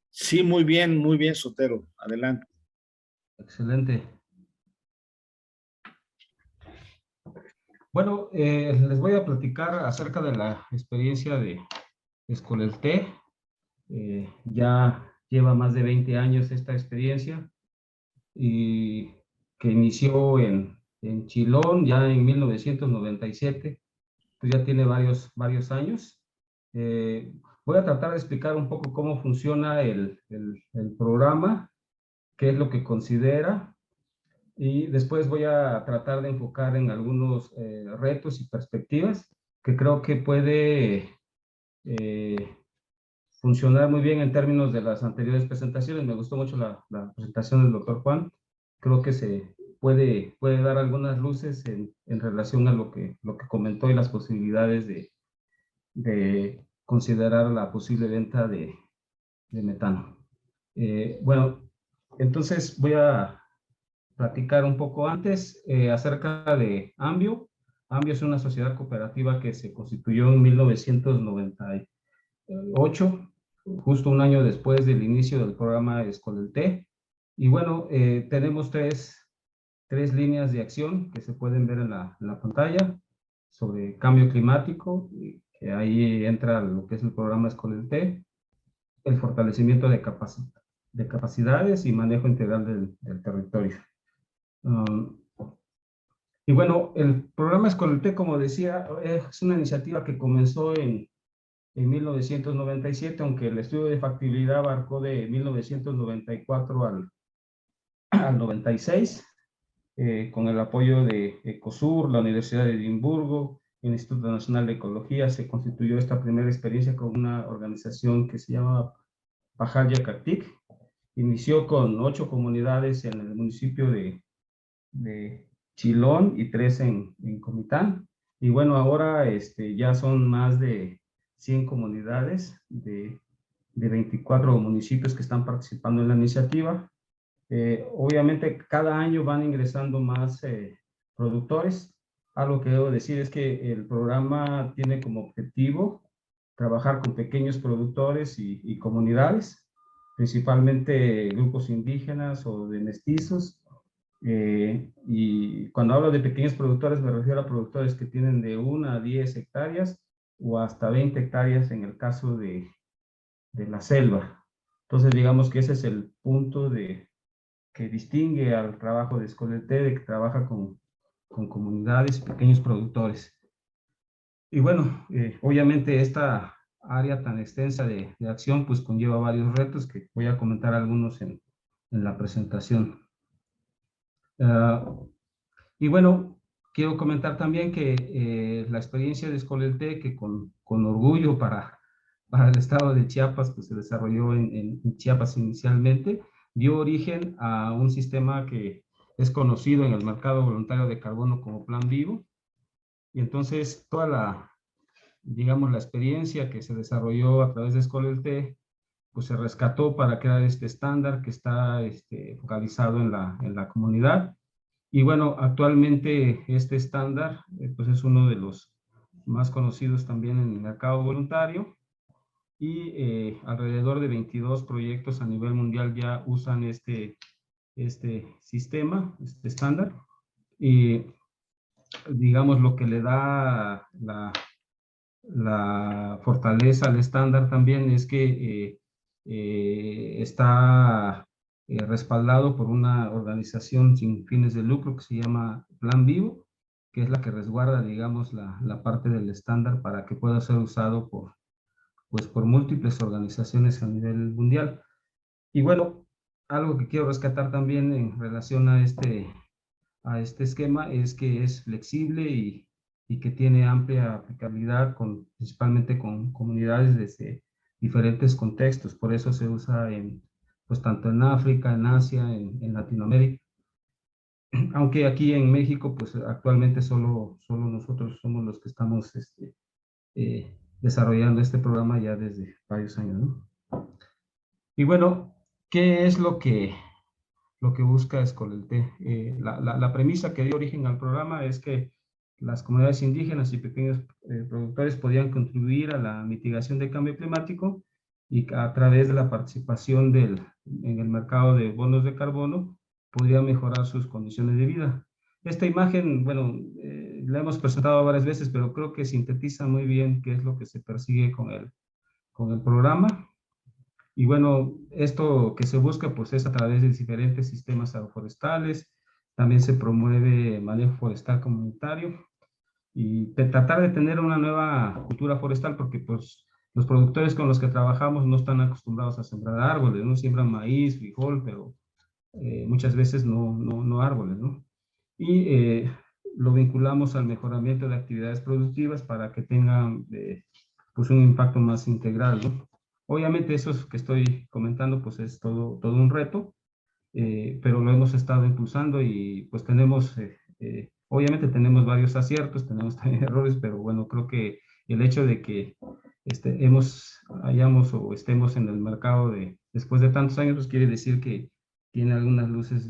B: Sí, muy bien, Sotero. Adelante.
D: Excelente. Bueno, les voy a platicar acerca de la experiencia de Escolelte. Ya lleva más de 20 años esta experiencia, y que inició en Chilón ya en 1997, pues ya tiene varios años. Voy a tratar de explicar un poco cómo funciona el programa, qué es lo que considera, y después voy a tratar de enfocar en algunos retos y perspectivas que creo que puede funcionar muy bien en términos de las anteriores presentaciones. Me gustó mucho la presentación del doctor Juan. Creo que se puede dar algunas luces en relación a lo que comentó y las posibilidades de considerar la posible venta de metano. Bueno, entonces voy a platicar un poco antes acerca de Ambio. Ambio es una sociedad cooperativa que se constituyó en 1998, justo un año después del inicio del programa Escolelte. Y bueno, tenemos tres líneas de acción que se pueden ver en la pantalla sobre cambio climático, que ahí entra lo que es el programa Escolelte, el fortalecimiento de capacidades y manejo integral del territorio. Y bueno, el programa Escolelte, como decía, es una iniciativa que comenzó en 1997, aunque el estudio de factibilidad abarcó de 1994 al 96, con el apoyo de Ecosur, la Universidad de Edimburgo, el Instituto Nacional de Ecología. Se constituyó esta primera experiencia con una organización que se llama Pajal Yacatic. Inició con 8 comunidades en el municipio de Chilón y 3 en Comitán. Y bueno, ahora ya son más de 100 comunidades de 24 municipios que están participando en la iniciativa. Obviamente cada año van ingresando más productores. Algo que debo decir es que el programa tiene como objetivo trabajar con pequeños productores y comunidades, principalmente grupos indígenas o de mestizos. Y cuando hablo de pequeños productores me refiero a productores que tienen de 1 a 10 hectáreas o hasta 20 hectáreas en el caso de la selva. Entonces digamos que ese es el punto que distingue al trabajo de Escolelte, de que trabaja con comunidades y pequeños productores. Y bueno, obviamente esta área tan extensa de acción pues conlleva varios retos que voy a comentar algunos en la presentación. Y bueno, quiero comentar también que la experiencia de Escolel-T, que con orgullo para el estado de Chiapas, pues se desarrolló en Chiapas inicialmente, dio origen a un sistema que es conocido en el mercado voluntario de carbono como Plan Vivo. Y entonces toda digamos, la experiencia que se desarrolló a través de Escolel-T, pues se rescató para crear este estándar que está focalizado en la comunidad. Y bueno, actualmente este estándar pues es uno de los más conocidos también en el mercado voluntario, y alrededor de 22 proyectos a nivel mundial ya usan este sistema, este estándar. Y digamos, lo que le da la fortaleza al estándar también es que está respaldado por una organización sin fines de lucro que se llama Plan Vivo, que es la que resguarda, digamos, la parte del estándar para que pueda ser usado por múltiples organizaciones a nivel mundial. Y bueno, algo que quiero rescatar también en relación a este esquema es que es flexible y que tiene amplia aplicabilidad principalmente con comunidades desde diferentes contextos. Por eso se usa pues tanto en África, en Asia, en Latinoamérica. Aunque aquí en México, pues actualmente solo nosotros somos los que estamos desarrollando este programa ya desde varios años, ¿no? Y bueno, ¿qué es lo que busca Escolel-T? La premisa que dio origen al programa es que las comunidades indígenas y pequeños productores podían contribuir a la mitigación del cambio climático, y a través de la participación en el mercado de bonos de carbono podría mejorar sus condiciones de vida. Esta imagen, bueno, la hemos presentado varias veces, pero creo que sintetiza muy bien qué es lo que se persigue con el programa. Y bueno, esto que se busca pues es a través de diferentes sistemas agroforestales. También se promueve manejo forestal comunitario y tratar de tener una nueva cultura forestal, porque pues los productores con los que trabajamos no están acostumbrados a sembrar árboles, no siembran maíz, frijol, pero muchas veces no árboles, ¿no? Y lo vinculamos al mejoramiento de actividades productivas para que tengan pues un impacto más integral, ¿no? Obviamente eso que estoy comentando pues es todo un reto, pero lo hemos estado impulsando y pues tenemos, obviamente tenemos varios aciertos, tenemos también errores, pero bueno, creo que el hecho de que hayamos o estemos en el mercado después de tantos años, pues quiere decir que tiene algunas luces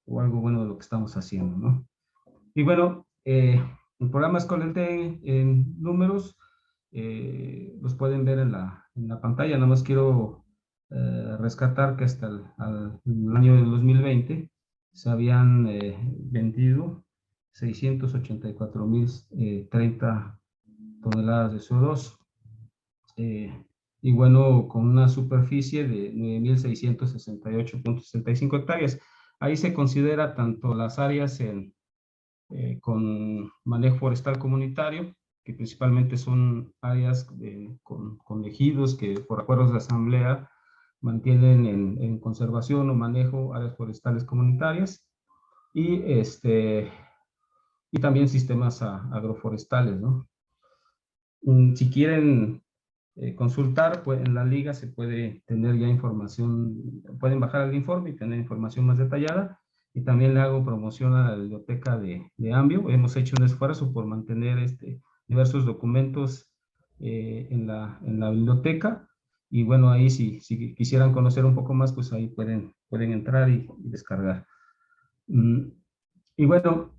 D: o algo bueno de lo que estamos haciendo, ¿no? Y bueno, el programa Escolel-T en números, los pueden ver en la pantalla. Nada más quiero rescatar que hasta el año del 2020 se habían vendido 684.030 toneladas de CO2. Y bueno, con una superficie de 9.668.65 hectáreas. Ahí se considera tanto las áreas con manejo forestal comunitario, que principalmente son áreas con ejidos que por acuerdos de asamblea mantienen en conservación o manejo áreas forestales comunitarias, y también sistemas agroforestales, ¿no? Si quieren consultar, pues en la liga se puede tener ya información, pueden bajar el informe y tener información más detallada. Y también le hago promoción a la biblioteca de Ambio. Hemos hecho un esfuerzo por mantener diversos documentos en la biblioteca. Y bueno, ahí si quisieran conocer un poco más, pues ahí pueden entrar y descargar. Y bueno,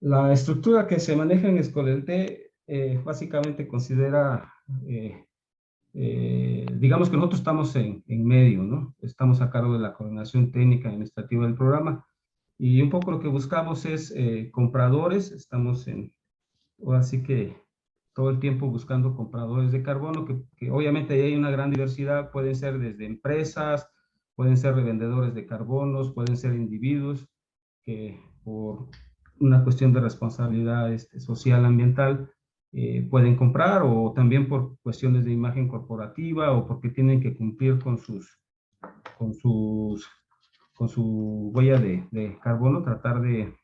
D: la estructura que se maneja en Escolel-T básicamente considera, digamos que nosotros estamos en medio, ¿no? Estamos a cargo de la coordinación técnica y administrativa del programa, y un poco lo que buscamos es compradores. Estamos así que todo el tiempo buscando compradores de carbono, que obviamente ahí hay una gran diversidad. Pueden ser desde empresas, pueden ser revendedores de carbonos, pueden ser individuos que por una cuestión de responsabilidad social ambiental pueden comprar, o también por cuestiones de imagen corporativa o porque tienen que cumplir con su huella de carbono, tratar de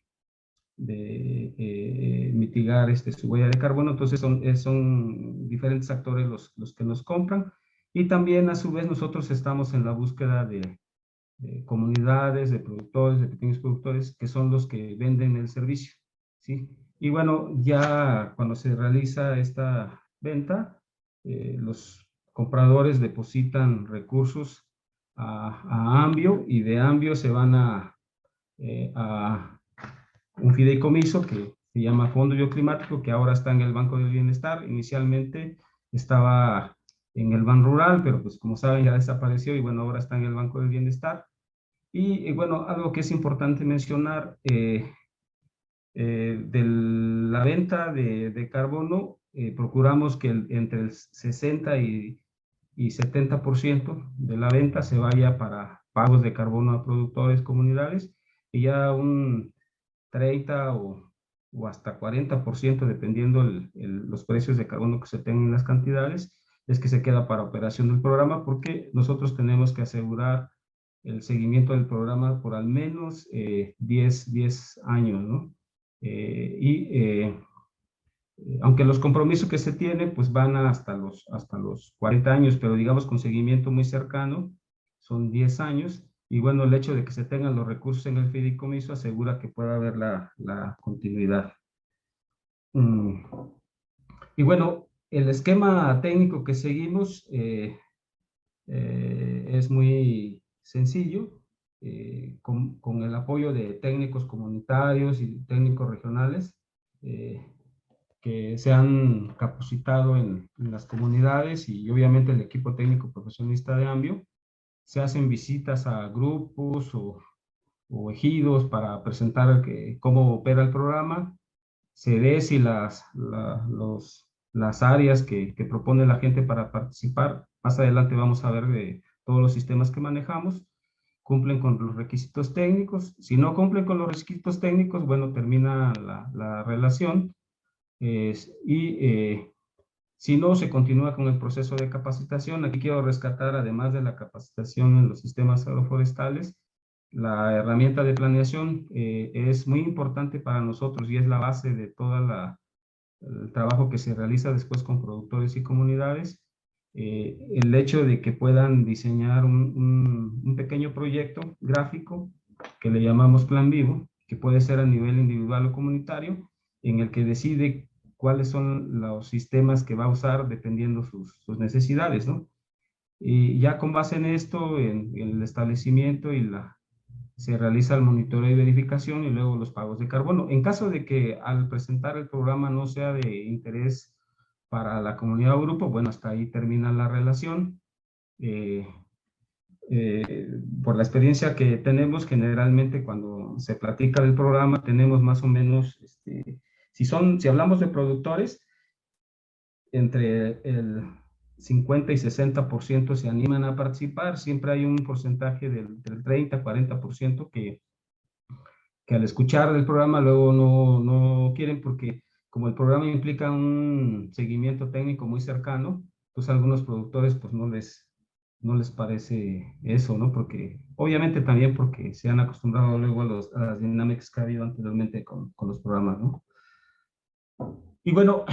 D: mitigar su huella de carbono. Entonces son diferentes actores los que nos compran, y también a su vez nosotros estamos en la búsqueda de comunidades, de productores, de pequeños productores, que son los que venden el servicio, ¿sí? Y bueno, ya cuando se realiza esta venta, los compradores depositan recursos a Ambio, y de Ambio se van a un fideicomiso que se llama Fondo Bioclimático, que ahora está en el Banco del Bienestar. Inicialmente estaba en el Ban Rural, pero pues como saben ya desapareció, y bueno, ahora está en el Banco del Bienestar. Y bueno, algo que es importante mencionar, de la venta de carbono, procuramos que entre el 60 y 70% de la venta se vaya para pagos de carbono a productores comunidades, y ya un 30 o hasta 40%, dependiendo los precios de carbono que se tengan en las cantidades, es que se queda para operación del programa, porque nosotros tenemos que asegurar el seguimiento del programa por al menos 10 años, ¿no? Aunque los compromisos que se tienen pues van hasta los 40 años, pero digamos con seguimiento muy cercano, son 10 años. Y bueno, el hecho de que se tengan los recursos en el fideicomiso asegura que pueda haber la continuidad. Y bueno, el esquema técnico que seguimos es muy sencillo, con el apoyo de técnicos comunitarios y técnicos regionales, que se han capacitado en las comunidades, y obviamente el equipo técnico profesionista de Ambio. Se hacen visitas a grupos o ejidos para presentar cómo opera el programa. Se ve si las áreas que propone la gente para participar, más adelante vamos a ver de todos los sistemas que manejamos, cumplen con los requisitos técnicos. Si no cumplen con los requisitos técnicos, bueno, termina la relación. Si no, se continúa con el proceso de capacitación. Aquí quiero rescatar, además de la capacitación en los sistemas agroforestales, la herramienta de planeación es muy importante para nosotros, y es la base de todo el trabajo que se realiza después con productores y comunidades. El hecho de que puedan diseñar un pequeño proyecto gráfico que le llamamos Plan Vivo, que puede ser a nivel individual o comunitario, en el que decide cuáles son los sistemas que va a usar dependiendo sus necesidades, ¿no? Y ya con base en esto, en el establecimiento se realiza el monitoreo y verificación, y luego los pagos de carbono. En caso de que al presentar el programa no sea de interés para la comunidad o grupo, bueno, hasta ahí termina la relación. Por la experiencia que tenemos, generalmente cuando se platica del programa, tenemos más o menos, si hablamos de productores, entre el 50 y 60% se animan a participar. Siempre hay un porcentaje del 30-40% que al escuchar el programa luego no quieren, porque como el programa implica un seguimiento técnico muy cercano, pues a algunos productores pues no les parece eso, ¿no? Porque obviamente también porque se han acostumbrado luego a las dinámicas que ha habido anteriormente con los programas, ¿no? Y bueno,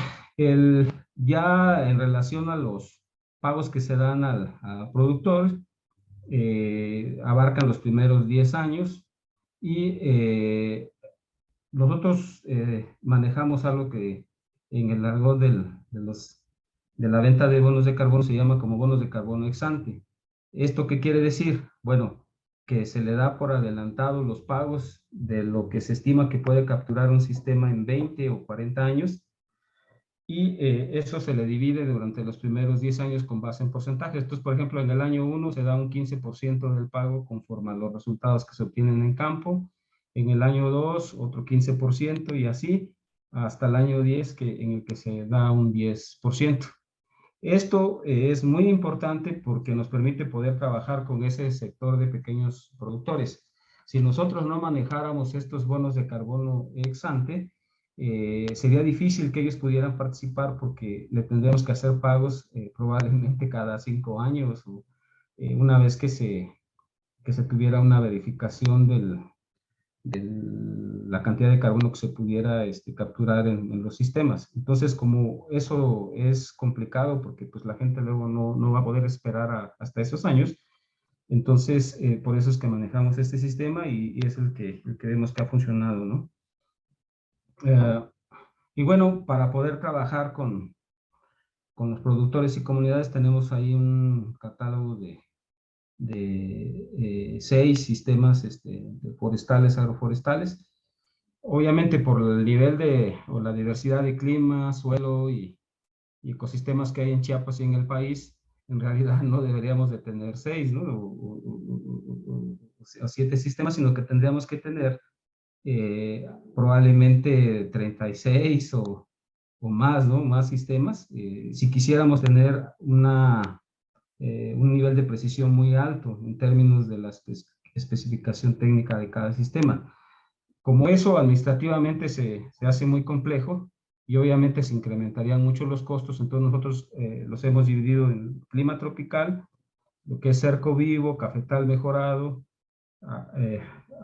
D: ya en relación a los pagos que se dan al productor, abarcan los primeros 10 años, y nosotros manejamos algo que en el argot de la venta de bonos de carbono se llama como bonos de carbono ex ante. ¿Esto qué quiere decir? Bueno, que se le da por adelantado los pagos de lo que se estima que puede capturar un sistema en 20 o 40 años, y eso se le divide durante los primeros 10 años con base en porcentajes. Entonces, por ejemplo, en el año 1 se da un 15% del pago conforme a los resultados que se obtienen en campo. En el año 2, otro 15%, y así hasta el año 10, en el que se da un 10%. Esto es muy importante porque nos permite poder trabajar con ese sector de pequeños productores. Si nosotros no manejáramos estos bonos de carbono ex ante, sería difícil que ellos pudieran participar, porque le tendríamos que hacer pagos probablemente cada 5 años, o una vez que se tuviera una verificación la cantidad de carbono que se pudiera capturar en los sistemas. Entonces, como eso es complicado, porque pues la gente luego no va a poder esperar hasta esos años, entonces por eso es que manejamos este sistema y es el que vemos que ha funcionado, ¿no? Y bueno, para poder trabajar con los productores y comunidades tenemos ahí un catálogo de 6 sistemas forestales, agroforestales. Obviamente por el nivel o la diversidad de clima, suelo y ecosistemas que hay en Chiapas y en el país, en realidad no deberíamos de tener 6, ¿no? O 7 sistemas, sino que tendríamos que tener probablemente 36 o más, ¿no? Más sistemas, si quisiéramos tener un nivel de precisión muy alto en términos de la especificación técnica de cada sistema. Como eso administrativamente se hace muy complejo y obviamente se incrementarían mucho los costos, entonces nosotros los hemos dividido en clima tropical, lo que es cerco vivo, cafetal mejorado,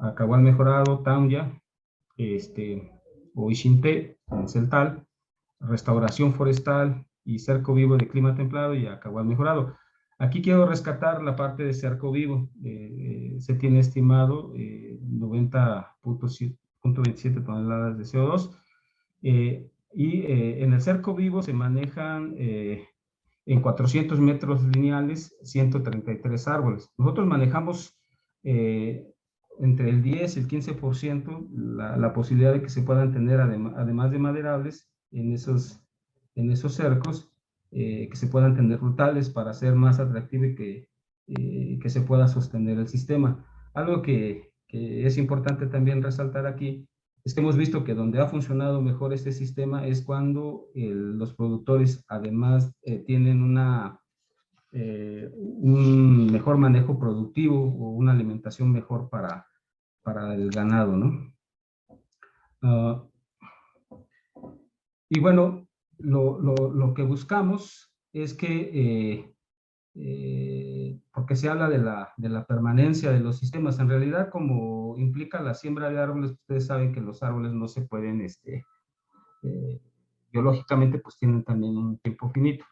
D: acahual mejorado, tauya, o Ixinté, en Celtal, restauración forestal y cerco vivo de clima templado y acahual mejorado. Aquí quiero rescatar la parte de cerco vivo. Se tiene estimado 90.27 toneladas de CO2. Y en el cerco vivo se manejan en 400 metros lineales 133 árboles. Nosotros manejamos entre el 10 y el 15% la posibilidad de que se puedan tener, además de maderables, en esos cercos, que se puedan tener frutales para hacer más atractivo y que se pueda sostener el sistema. Algo que es importante también resaltar aquí es que hemos visto que donde ha funcionado mejor este sistema es cuando los productores además tienen un mejor manejo productivo o una alimentación mejor para el ganado, ¿no? Y bueno, lo que buscamos es que, porque se habla de la permanencia de los sistemas, en realidad como implica la siembra de árboles, ustedes saben que los árboles no se pueden, biológicamente pues tienen también un tiempo finito,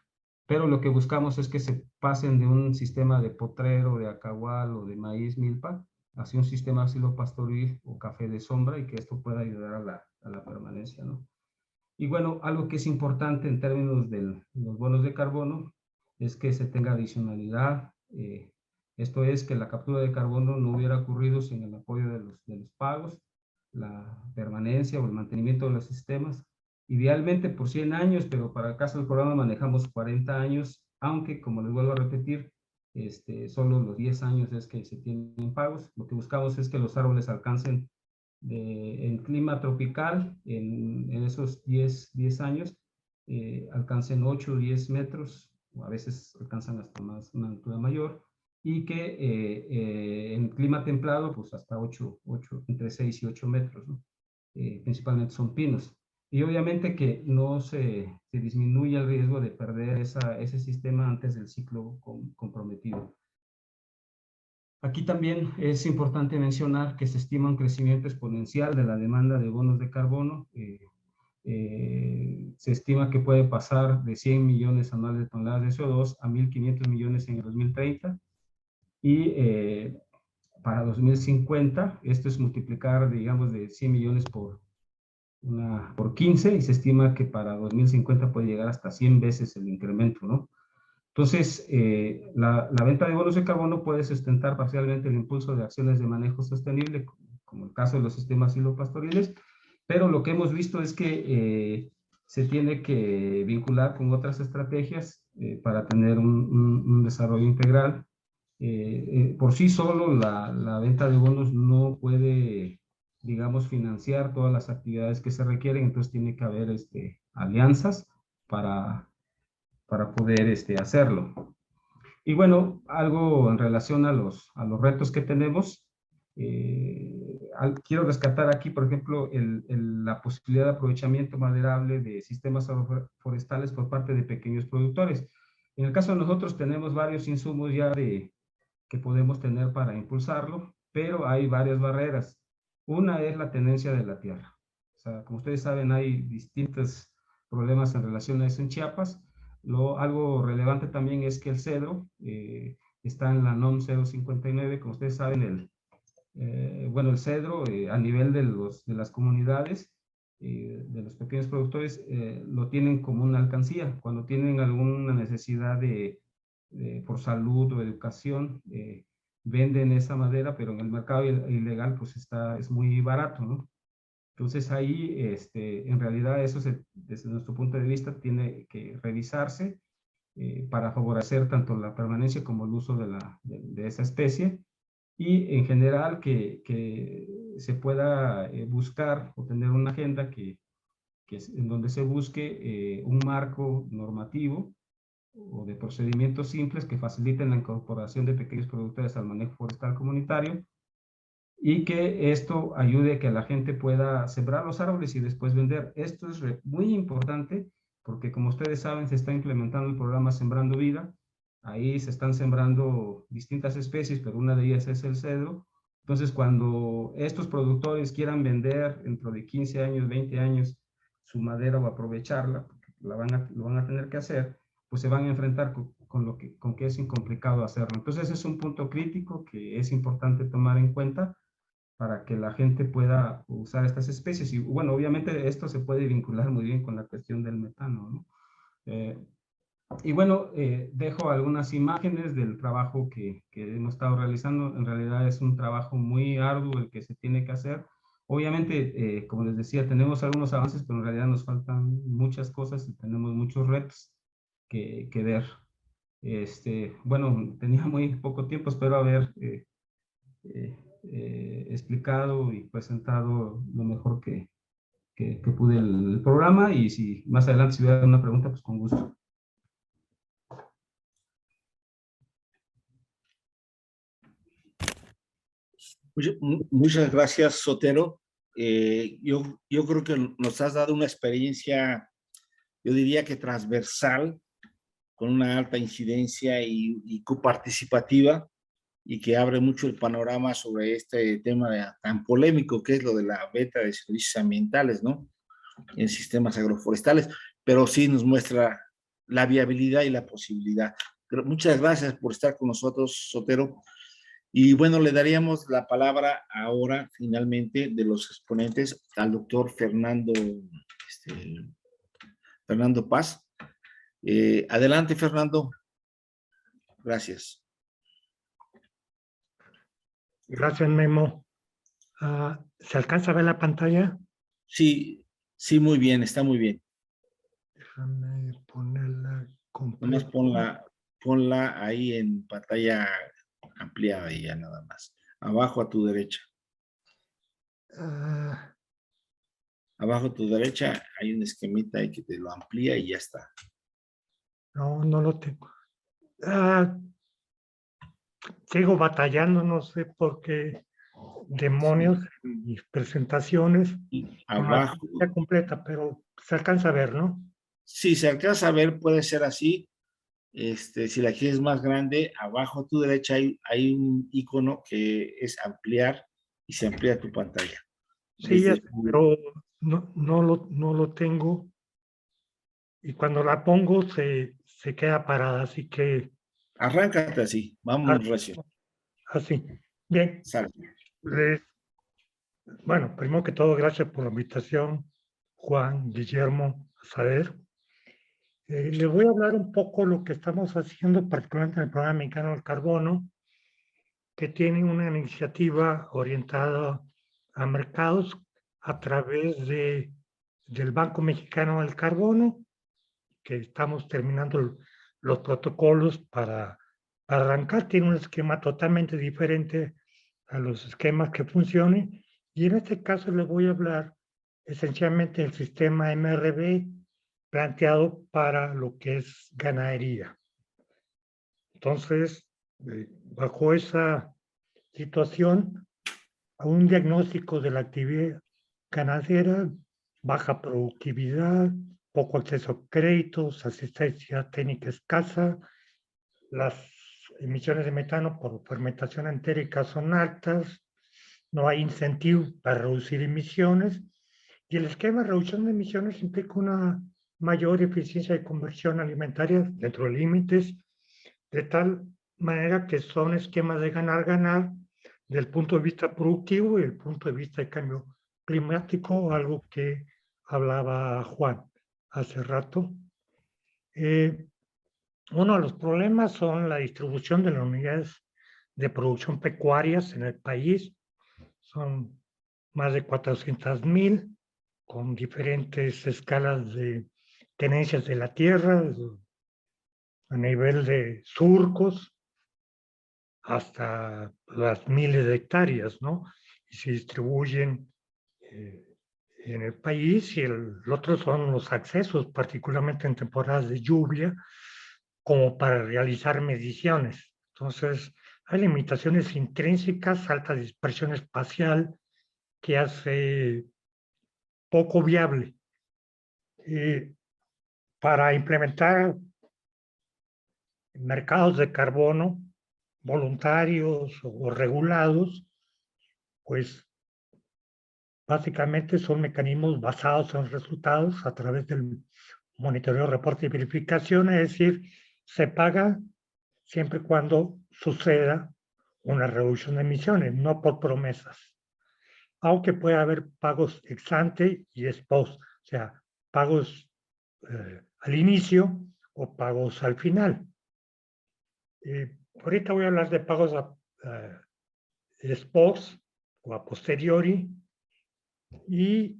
D: pero lo que buscamos es que se pasen de un sistema de potrero, de acahual o de maíz milpa, hacia un sistema silopastoril o café de sombra y que esto pueda ayudar a la permanencia, ¿no? Y bueno, algo que es importante en términos de los bonos de carbono es que se tenga adicionalidad. Esto es que la captura de carbono no hubiera ocurrido sin el apoyo de los pagos, la permanencia o el mantenimiento de los sistemas. Idealmente por 100 años, pero para el caso del programa manejamos 40 años, aunque, como les vuelvo a repetir, solo los 10 años es que se tienen pagos. Lo que buscamos es que los árboles alcancen en clima tropical, en esos 10 años, alcancen 8 o 10 metros, o a veces alcanzan hasta más, una altura mayor, y que en clima templado, pues hasta 8, entre 6 y 8 metros, ¿no? Principalmente son pinos. Y obviamente que no se disminuye el riesgo de perder ese sistema antes del ciclo comprometido. Aquí también es importante mencionar que se estima un crecimiento exponencial de la demanda de bonos de carbono. Se estima que puede pasar de 100 millones anuales de toneladas de CO2 a 1.500 millones en el 2030. Y para 2050, esto es multiplicar, digamos, de 100 millones por 15, y se estima que para 2050 puede llegar hasta 100 veces el incremento, ¿no? Entonces, la venta de bonos de carbono puede sustentar parcialmente el impulso de acciones de manejo sostenible, como el caso de los sistemas silopastoriles, pero lo que hemos visto es que se tiene que vincular con otras estrategias para tener un desarrollo integral. Por sí solo, la venta de bonos no puede, digamos, financiar todas las actividades que se requieren, entonces tiene que haber alianzas para poder hacerlo. Y bueno, algo en relación a los retos que tenemos, quiero rescatar aquí, por ejemplo, la posibilidad de aprovechamiento maderable de sistemas forestales por parte de pequeños productores. En el caso de nosotros tenemos varios insumos ya que podemos tener para impulsarlo, pero hay varias barreras. Una es la tenencia de la tierra. O sea, como ustedes saben, hay distintos problemas en relación a eso en Chiapas. Algo relevante también es que el cedro está en la NOM 059. Como ustedes saben, bueno, el cedro a nivel de las comunidades, de los pequeños productores, lo tienen como una alcancía. Cuando tienen alguna necesidad por salud o educación, venden esa madera, pero en el mercado ilegal pues es muy barato, ¿no? Entonces ahí, en realidad eso desde nuestro punto de vista tiene que revisarse para favorecer tanto la permanencia como el uso de esa especie, y en general que se pueda buscar o tener una agenda en donde se busque un marco normativo o de procedimientos simples que faciliten la incorporación de pequeños productores al manejo forestal comunitario, y que esto ayude a que la gente pueda sembrar los árboles y después vender. Esto es muy importante porque, como ustedes saben, se está implementando el programa Sembrando Vida. Ahí se están sembrando distintas especies, pero una de ellas es el cedro. Entonces, cuando estos productores quieran vender dentro de 15 años, 20 años, su madera o aprovecharla, porque lo van a tener que hacer, pues se van a enfrentar con que es incomplicado hacerlo. Entonces, ese es un punto crítico que es importante tomar en cuenta para que la gente pueda usar estas especies. Y bueno, obviamente esto se puede vincular muy bien con la cuestión del metano, ¿no? Y bueno, dejo algunas imágenes del trabajo que hemos estado realizando. En realidad es un trabajo muy arduo el que se tiene que hacer. Obviamente, como les decía, tenemos algunos avances, pero en realidad nos faltan muchas cosas y tenemos muchos retos que ver. Bueno, tenía muy poco tiempo, espero haber explicado y presentado lo mejor que pude el programa, y si más adelante si hubiera una pregunta, pues con gusto.
B: Muchas gracias, Sotero. Yo creo que nos has dado una experiencia, yo diría que transversal, con una alta incidencia y coparticipativa, y que abre mucho el panorama sobre este tema tan polémico que es lo de la venta de servicios ambientales, ¿no? En sistemas agroforestales, pero sí nos muestra la viabilidad y la posibilidad. Pero muchas gracias por estar con nosotros, Sotero. Y bueno, le daríamos la palabra ahora, finalmente, de los exponentes al doctor Fernando Paz. Adelante, Fernando. Gracias.
E: Gracias, Memo. ¿Se alcanza a ver la pantalla?
B: Sí, sí, muy bien, está muy bien.
E: Déjame ponerla
B: Nomás
E: completa.
B: ponla ahí en pantalla ampliada y ya nada más. Abajo a tu derecha. Abajo a tu derecha hay un esquemita ahí que te lo amplía y ya está.
E: No, no lo tengo. Sigo batallando, no sé por qué demonios en mis presentaciones
B: Y
E: con la
B: abajo,
E: pantalla completa, pero se alcanza a ver, ¿no?
B: si se alcanza a ver, puede ser así. Si la quieres más grande, abajo a tu derecha hay un icono que es ampliar y se amplía tu pantalla.
E: Sí, pero no lo tengo. Y cuando la pongo se queda parada, así que
B: Arráncate así, vamos recio.
E: así. Bien,
B: Sale.
E: bueno, primero que todo, gracias por la invitación, Juan, Guillermo, Saber. Les voy a hablar un poco lo que estamos haciendo, particularmente en el Programa Mexicano del Carbono, que tiene una iniciativa orientada a mercados a través del Banco Mexicano del Carbono, que estamos terminando los protocolos para arrancar. Tiene un esquema totalmente diferente a los esquemas que funcionen, y en este caso les voy a hablar esencialmente del sistema MRV planteado para lo que es ganadería. Entonces, bajo esa situación, a un diagnóstico de la actividad ganadera, baja productividad, poco acceso a créditos, asistencia técnica escasa, las emisiones de metano por fermentación entérica son altas, no hay incentivo para reducir emisiones, y el esquema de reducción de emisiones implica una mayor eficiencia de conversión alimentaria dentro de límites, de tal manera que son esquemas de ganar-ganar desde el punto de vista productivo y el punto de vista de cambio climático, algo que hablaba Juan hace rato. Uno de los problemas son la distribución de las unidades de producción pecuarias en el país. Son más de 400,000, con diferentes escalas de tenencias de la tierra, a nivel de surcos, hasta las miles de hectáreas, ¿no? Y se distribuyen en el país, y el otro son los accesos, particularmente en temporadas de lluvia, como para realizar mediciones. Entonces, hay limitaciones intrínsecas, alta dispersión espacial, que hace poco viable. Para implementar mercados de carbono voluntarios o regulados, pues básicamente son mecanismos basados en resultados a través del monitoreo, reporte y verificación, es decir, se paga siempre y cuando suceda una reducción de emisiones, no por promesas. Aunque puede haber pagos ex ante y ex post, o sea, pagos al inicio o pagos al final. Ahorita voy a hablar de pagos ex post o a posteriori, y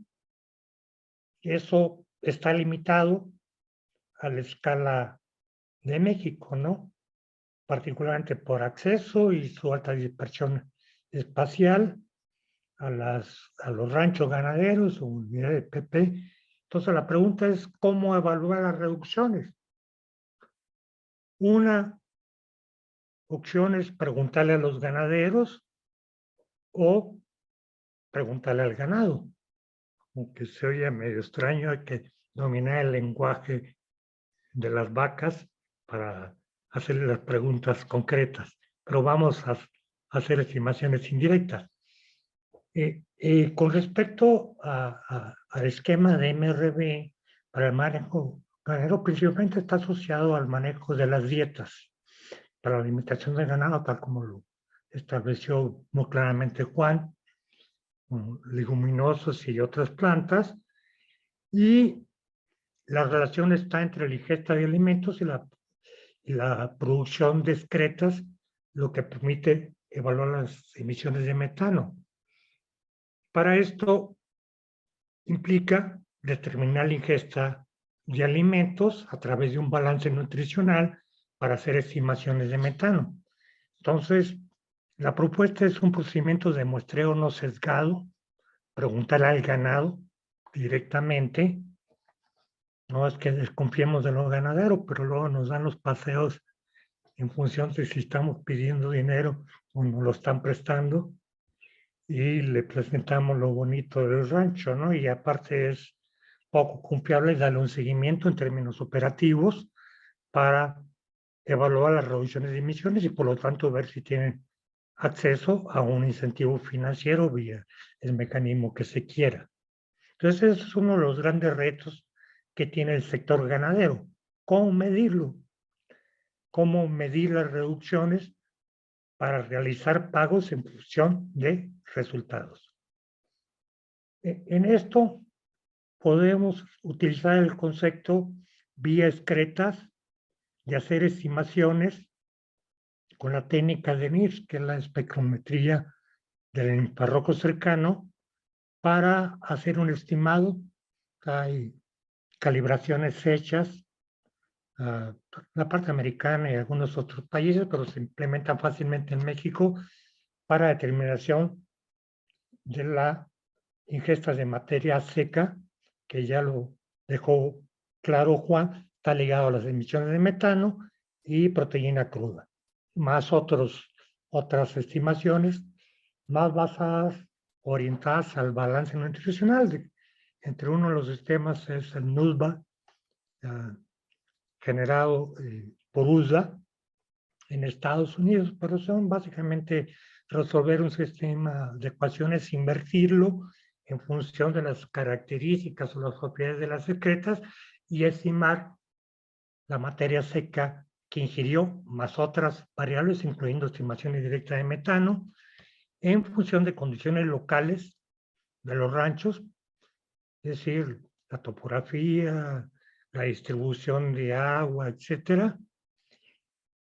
E: eso está limitado a la escala de México, ¿no? Particularmente por acceso y su alta dispersión espacial a los ranchos ganaderos o unidades de PP. Entonces la pregunta es cómo evaluar las reducciones. Una opción es preguntarle a los ganaderos o preguntarle al ganado. Aunque se oye medio extraño, hay que dominar el lenguaje de las vacas para hacerle las preguntas concretas, pero vamos a hacer estimaciones indirectas. Con respecto al esquema de MRV para el manejo ganadero, principalmente está asociado al manejo de las dietas para la alimentación del ganado, tal como lo estableció muy claramente Juan, leguminosos y otras plantas, y la relación está entre la ingesta de alimentos y la producción de excretas, lo que permite evaluar las emisiones de metano. Para esto implica determinar la ingesta de alimentos a través de un balance nutricional para hacer estimaciones de metano. Entonces, la propuesta es un procedimiento de muestreo no sesgado, preguntar al ganado directamente. No es que desconfiemos de los ganaderos, pero luego nos dan los paseos en función de si estamos pidiendo dinero o nos lo están prestando, y le presentamos lo bonito del rancho, ¿no? Y aparte es poco confiable darle un seguimiento en términos operativos para evaluar las reducciones de emisiones y por lo tanto ver si tienen acceso a un incentivo financiero vía el mecanismo que se quiera. Entonces, ese es uno de los grandes retos que tiene el sector ganadero. ¿Cómo medirlo? ¿Cómo medir las reducciones para realizar pagos en función de resultados? En esto podemos utilizar el concepto vía excretas de hacer estimaciones con la técnica de NIRS, que es la espectrometría del infrarrojo cercano, para hacer un estimado. Hay calibraciones hechas, la parte americana y algunos otros países, pero se implementan fácilmente en México para determinación de la ingesta de materia seca, que ya lo dejó claro Juan, está ligado a las emisiones de metano y proteína cruda, más otras estimaciones más basadas, orientadas al balance nutricional. Entre uno de los sistemas es el NUSBA, generado por USDA en Estados Unidos, pero son básicamente resolver un sistema de ecuaciones, invertirlo en función de las características o las propiedades de las excretas y estimar la materia seca que ingirió, más otras variables, incluyendo estimaciones directas de metano, en función de condiciones locales de los ranchos, es decir, la topografía, la distribución de agua, etcétera,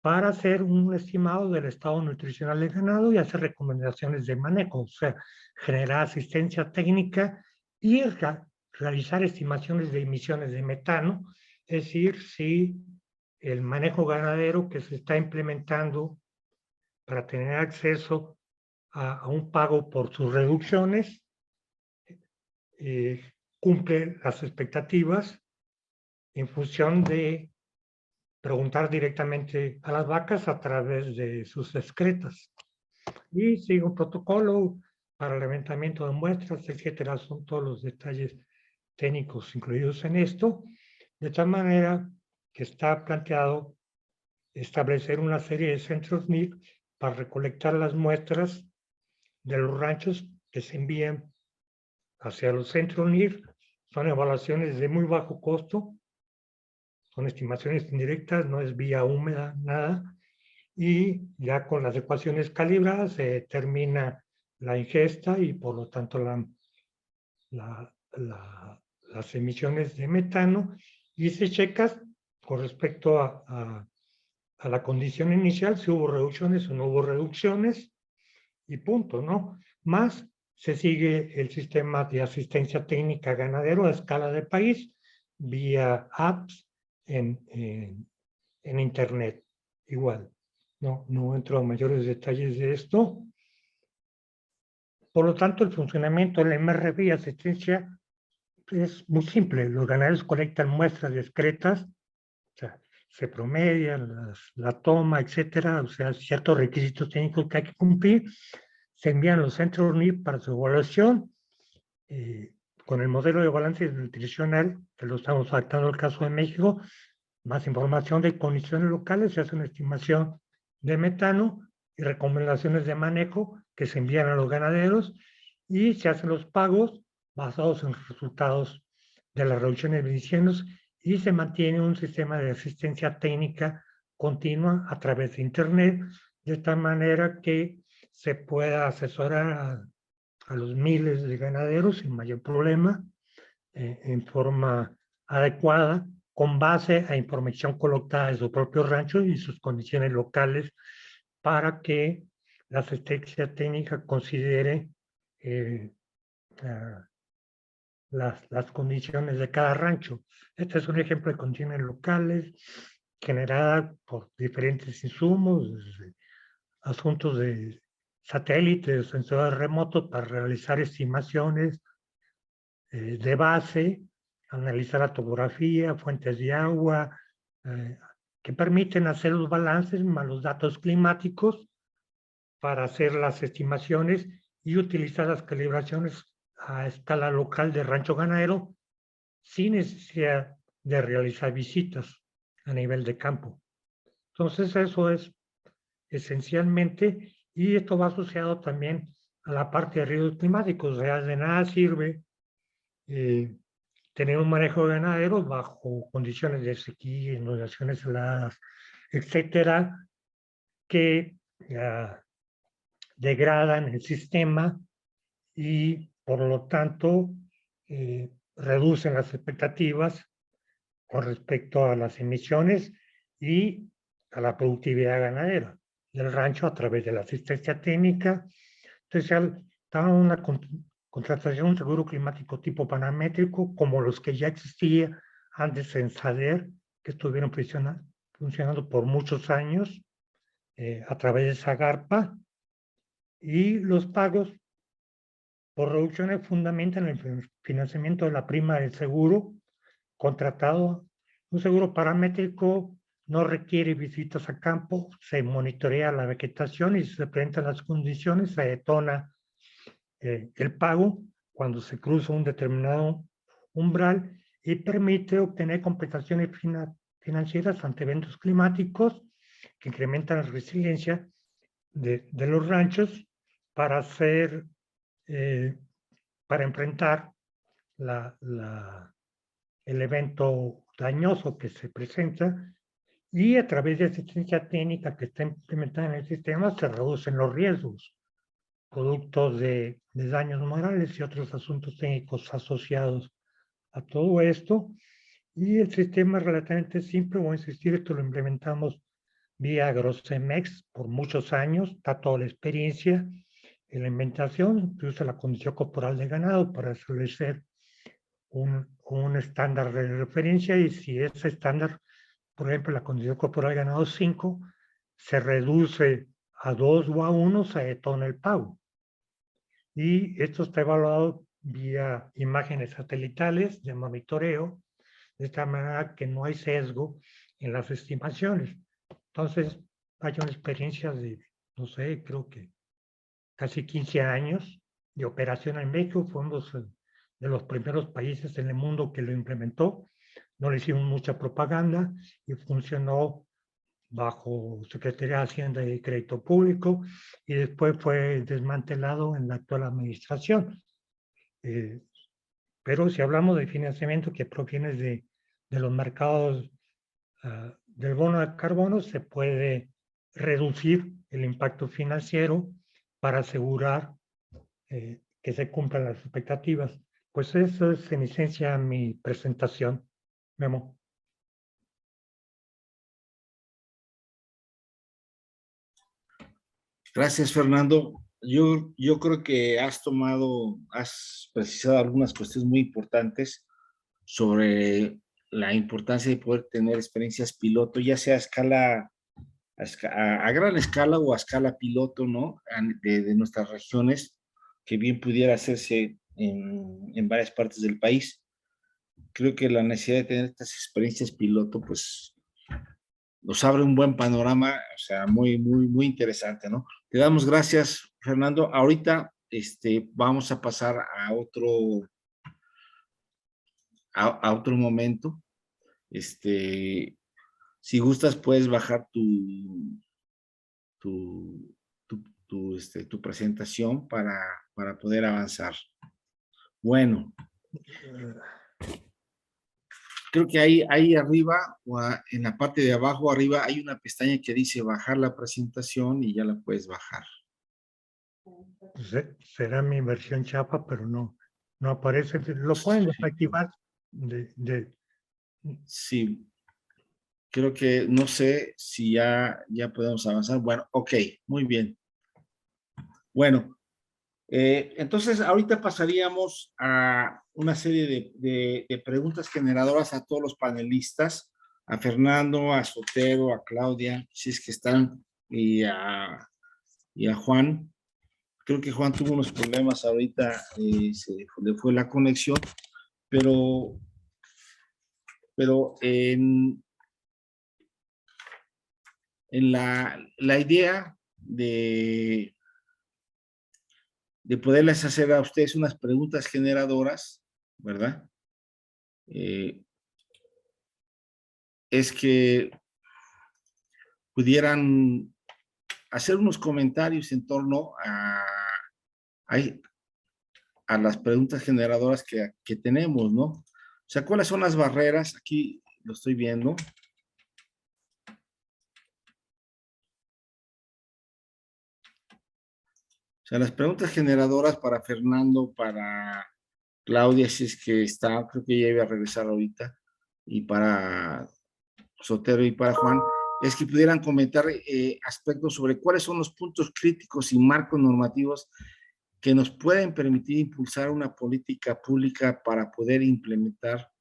E: para hacer un estimado del estado nutricional del ganado y hacer recomendaciones de manejo, o sea, generar asistencia técnica y realizar estimaciones de emisiones de metano, es decir, si el manejo ganadero que se está implementando para tener acceso a un pago por sus reducciones cumple las expectativas en función de preguntar directamente a las vacas a través de sus excretas. Y sigue un protocolo para el levantamiento de muestras, etcétera. Son todos los detalles técnicos incluidos en esto, de tal manera que está planteado establecer una serie de centros NIR para recolectar las muestras de los ranchos que se envían hacia los centros NIR. Son evaluaciones de muy bajo costo, son estimaciones indirectas, no es vía húmeda, nada, y ya con las ecuaciones calibradas se determina la ingesta y por lo tanto las emisiones de metano, y se checa con respecto a la condición inicial si hubo reducciones o no hubo reducciones, y punto, ¿no? Más se sigue el sistema de asistencia técnica ganadero a escala de país vía apps en internet. Igual, no entro a mayores detalles de esto. Por lo tanto, el funcionamiento del MRV y asistencia es muy simple. Los ganaderos colectan muestras discretas, o sea, se promedian la toma, etcétera, o sea, ciertos requisitos técnicos que hay que cumplir. Se envían a los centros NIR para su evaluación. Con el modelo de balance nutricional, que lo estamos adaptando al caso de México, más información de condiciones locales, se hace una estimación de metano y recomendaciones de manejo que se envían a los ganaderos y se hacen los pagos basados en los resultados de las reducciones de emisiones y se mantiene un sistema de asistencia técnica continua a través de Internet, de tal manera que se pueda asesorar a los miles de ganaderos sin mayor problema, en forma adecuada, con base a información colectada de su propio rancho y sus condiciones locales, para que la asistencia técnica considere las condiciones de cada rancho. Este es un ejemplo de condiciones locales generadas por diferentes insumos, asuntos de satélites, sensores remotos para realizar estimaciones de base, analizar la topografía, fuentes de agua, que permiten hacer los balances más los datos climáticos para hacer las estimaciones y utilizar las calibraciones a escala local de rancho ganadero sin necesidad de realizar visitas a nivel de campo. Entonces eso es esencialmente, y esto va asociado también a la parte de riesgos climáticos. O sea, de nada sirve tener un manejo de ganaderos bajo condiciones de sequía, inundaciones heladas, etcétera, que degradan el sistema y por lo tanto reducen las expectativas con respecto a las emisiones y a la productividad ganadera del rancho a través de la asistencia técnica. Entonces, está una contratación de un seguro climático tipo paramétrico, como los que ya existía antes en SADER, que estuvieron funcionando por muchos años a través de SAGARPA, y los pagos por reducciones fundamentan el financiamiento de la prima del seguro contratado. Un seguro paramétrico no requiere visitas a campo, se monitorea la vegetación y se presentan las condiciones, se detona el pago cuando se cruza un determinado umbral y permite obtener compensaciones financieras ante eventos climáticos que incrementan la resiliencia de los ranchos para hacer, para enfrentar el evento dañoso que se presenta, y a través de asistencia técnica que está implementada en el sistema se reducen los riesgos productos de daños morales y otros asuntos técnicos asociados a todo esto. Y el sistema es relativamente simple, voy a insistir, esto lo implementamos vía Grosemex por muchos años, está toda la experiencia en la inventación, se usa la condición corporal de ganado para establecer un estándar de referencia, y si ese estándar, por ejemplo, la condición corporal de ganado 5, se reduce a 2 o a 1, se detona el pago. Y esto está evaluado vía imágenes satelitales de monitoreo, de esta manera que no hay sesgo en las estimaciones. Entonces, hay una experiencia de, no sé, creo que casi 15 años de operación en México. Fuimos de los primeros países en el mundo que lo implementó. No le hicimos mucha propaganda y funcionó bajo Secretaría de Hacienda y Crédito Público, y después fue desmantelado en la actual administración. Pero si hablamos de financiamiento que proviene de los mercados del bono de carbono, se puede reducir el impacto financiero para asegurar que se cumplan las expectativas. Pues eso es en esencia mi presentación, Memo.
B: Gracias, Fernando. Yo creo que has precisado algunas cuestiones muy importantes sobre la importancia de poder tener experiencias piloto, ya sea a gran escala o a escala piloto, ¿no? De nuestras regiones, que bien pudiera hacerse en varias partes del país. Creo que la necesidad de tener estas experiencias piloto, pues, nos abre un buen panorama, o sea, muy, muy, muy interesante, ¿no? Te damos gracias, Fernando. Ahorita, vamos a pasar a otro momento. Si gustas, puedes bajar tu presentación para poder avanzar. Bueno, creo que ahí arriba, o en la parte de abajo arriba, hay una pestaña que dice bajar la presentación y ya la puedes bajar.
E: Será mi versión chapa, pero no aparece. Lo pueden desactivar
B: Sí, creo que no sé si ya podemos avanzar. Bueno, ok, muy bien. Bueno, entonces ahorita pasaríamos a una serie de preguntas generadoras a todos los panelistas, a Fernando, a Sotero, a Claudia, si es que están, y a Juan. Creo que Juan tuvo unos problemas ahorita, se le fue la conexión, pero en la idea de poderles hacer a ustedes unas preguntas generadoras, ¿verdad? Es que pudieran hacer unos comentarios en torno a las preguntas generadoras que tenemos, ¿no? O sea, ¿cuáles son las barreras? Aquí lo estoy viendo. O sea, las preguntas generadoras para Fernando, para Claudia, si es que está, creo que ella iba a regresar ahorita, y para Sotero y para Juan, es que pudieran comentar aspectos sobre cuáles son los puntos críticos y marcos normativos que nos pueden permitir impulsar una política pública para poder implementar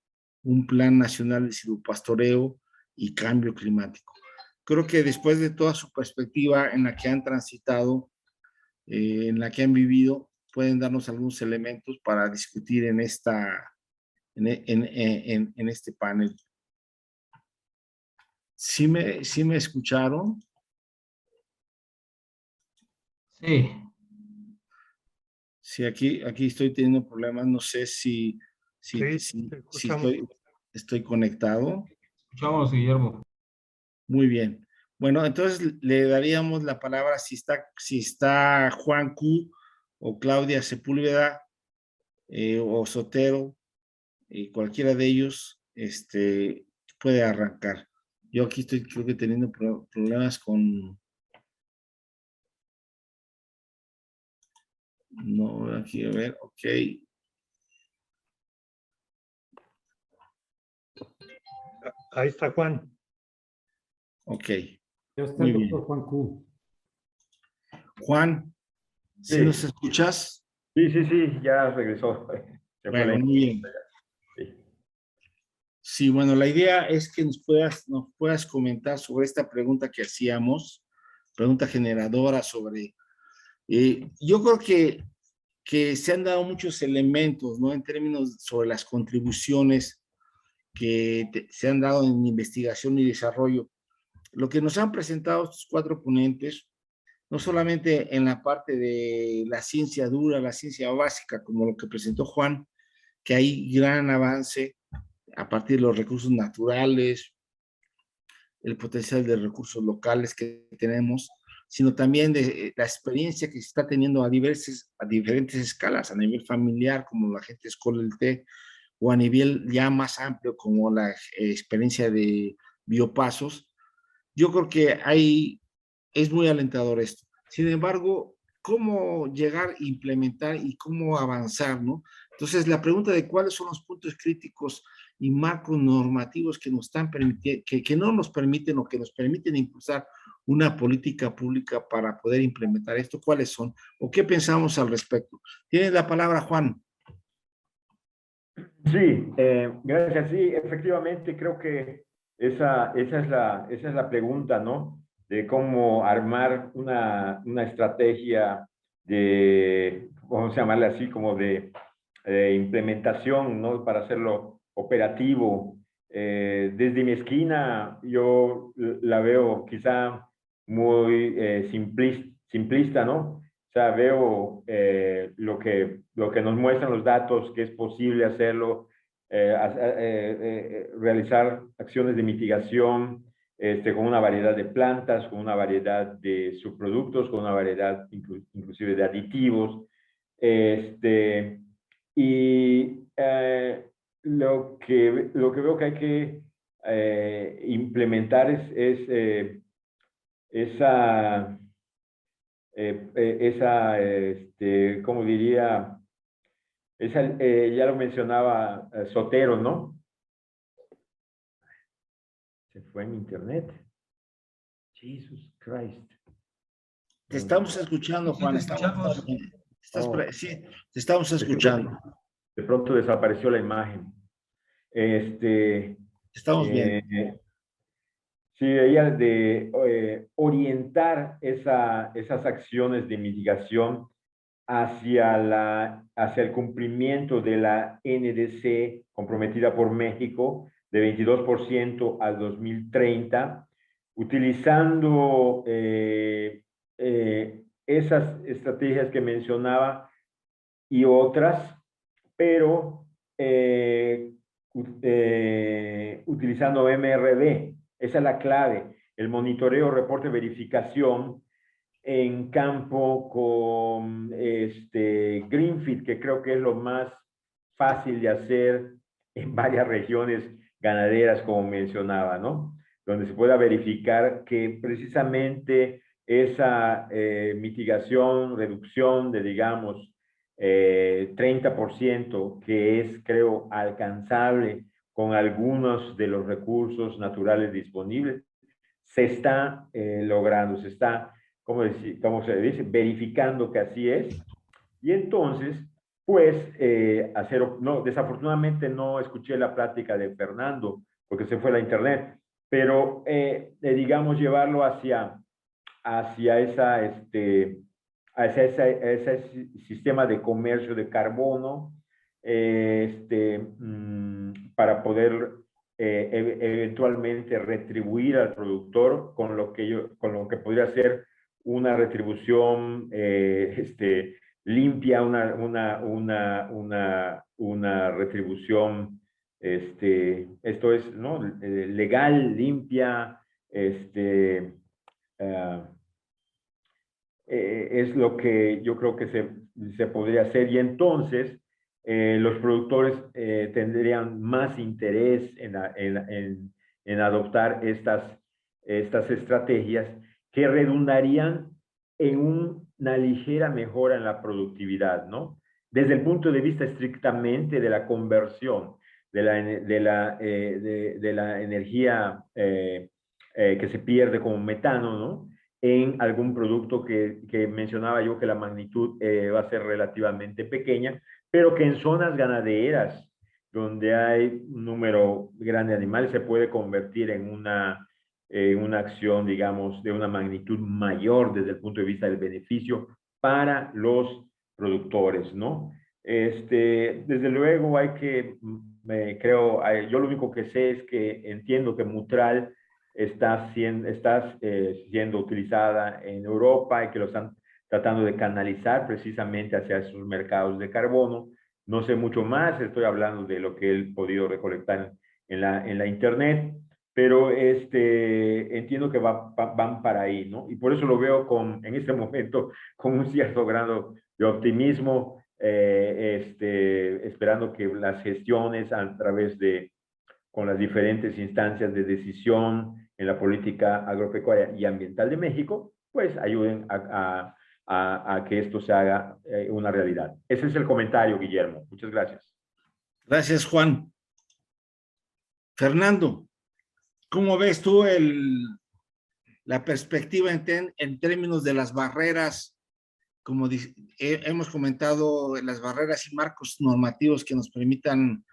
B: un plan nacional de silvopastoreo y cambio climático. Creo que después de toda su perspectiva en la que han transitado, en la que han vivido, pueden darnos algunos elementos para discutir en este panel. ¿Sí me escucharon?
D: Sí.
B: Sí, aquí estoy teniendo problemas, no sé si estoy conectado.
D: Escuchamos, Guillermo.
B: Muy bien. Bueno, entonces le daríamos la palabra si está Juan Q o Claudia Sepúlveda o Sotero, cualquiera de ellos puede arrancar. Yo aquí estoy creo que teniendo problemas con... No, aquí a ver, ok.
E: Ahí está Juan.
B: Ok,
D: Ya está
B: muy
D: el
B: bien.
D: doctor Juan Q.
B: Juan, ¿sí
A: Sí.
B: nos escuchas?
A: Sí, sí, sí, ya regresó. Se fue
B: Bueno, muy bien.
A: sí.
B: Sí, bueno, la idea es que nos puedas comentar sobre esta pregunta que hacíamos, pregunta generadora sobre... yo creo que se han dado muchos elementos, ¿no? En términos sobre las contribuciones que se han dado en investigación y desarrollo. Lo que nos han presentado estos 4 ponentes, no solamente en la parte de la ciencia dura, la ciencia básica, como lo que presentó Juan, que hay gran avance a partir de los recursos naturales, el potencial de recursos locales que tenemos, sino también de la experiencia que se está teniendo a diferentes escalas, a nivel familiar, como la gente escola el té, o a nivel ya más amplio, como la experiencia de biopasos. Yo creo que es muy alentador esto. Sin embargo, ¿cómo llegar a implementar y cómo avanzar, no? Entonces, la pregunta de cuáles son los puntos críticos y marcos normativos que nos están que no nos permiten o que nos permiten impulsar una política pública para poder implementar esto, ¿cuáles son? ¿O qué pensamos al respecto? Tienes la palabra, Juan.
A: Sí, gracias. Sí, efectivamente, creo que esa es la pregunta, ¿no? De cómo armar una estrategia de, vamos a llamarle así, como de implementación, ¿no? Para hacerlo operativo. Desde mi esquina, yo la veo quizá muy simplista, ¿no? O sea, veo lo que nos muestran los datos, que es posible hacerlo, realizar acciones de mitigación con una variedad de plantas, con una variedad de subproductos, con una variedad inclusive de aditivos. Y lo que veo que hay que implementar es esa ¿cómo diría? Ya lo mencionaba Sotero, ¿no? Se fue en internet. Jesus Christ.
B: Te estamos escuchando,
D: Sí,
B: Juan.
D: te escuchamos.
B: Sí, te estamos escuchando.
A: De pronto desapareció la imagen.
B: Te estamos viendo.
A: Sí, ella de orientar esas acciones de mitigación hacia el cumplimiento de la NDC comprometida por México de 22% al 2030, utilizando esas estrategias que mencionaba y otras, pero utilizando MRV. Esa es la clave, el monitoreo, reporte, verificación en campo con Greenfield, que creo que es lo más fácil de hacer en varias regiones ganaderas, como mencionaba, ¿no? Donde se pueda verificar que precisamente esa mitigación, reducción de, digamos, 30%, que es, creo, alcanzable con algunos de los recursos naturales disponibles, se está logrando, se está, ¿cómo se dice? Verificando que así es. Y entonces, pues, desafortunadamente no escuché la plática de Fernando, porque se fue a la internet, pero digamos, llevarlo hacia ese sistema de comercio de carbono, para poder eventualmente retribuir al productor con lo que podría ser una retribución limpia, una retribución, esto es, ¿no? Legal, limpia, es lo que yo creo que se podría hacer, y entonces los productores tendrían más interés en adoptar estas estrategias que redundarían en una ligera mejora en la productividad, ¿no? Desde el punto de vista estrictamente de la conversión de la energía que se pierde como metano, ¿no? En algún producto que mencionaba yo que la magnitud va a ser relativamente pequeña, pero que en zonas ganaderas donde hay un número grande de animales se puede convertir en una acción, digamos, de una magnitud mayor desde el punto de vista del beneficio para los productores, ¿no? Desde luego hay que, yo lo único que sé es que entiendo que Mutral está siendo utilizada en Europa y que lo están tratando de canalizar precisamente hacia esos mercados de carbono. No sé mucho más, estoy hablando de lo que he podido recolectar en la internet, pero entiendo que van para ahí, ¿no? Y por eso lo veo en este momento con un cierto grado de optimismo, esperando que las gestiones a través con las diferentes instancias de decisión en la política agropecuaria y ambiental de México, pues ayuden a que esto se haga una realidad. Ese es el comentario, Guillermo. Muchas gracias.
B: Gracias, Juan. Fernando, ¿cómo ves tú la perspectiva en términos de las barreras? Como hemos comentado, las barreras y marcos normativos que nos permitan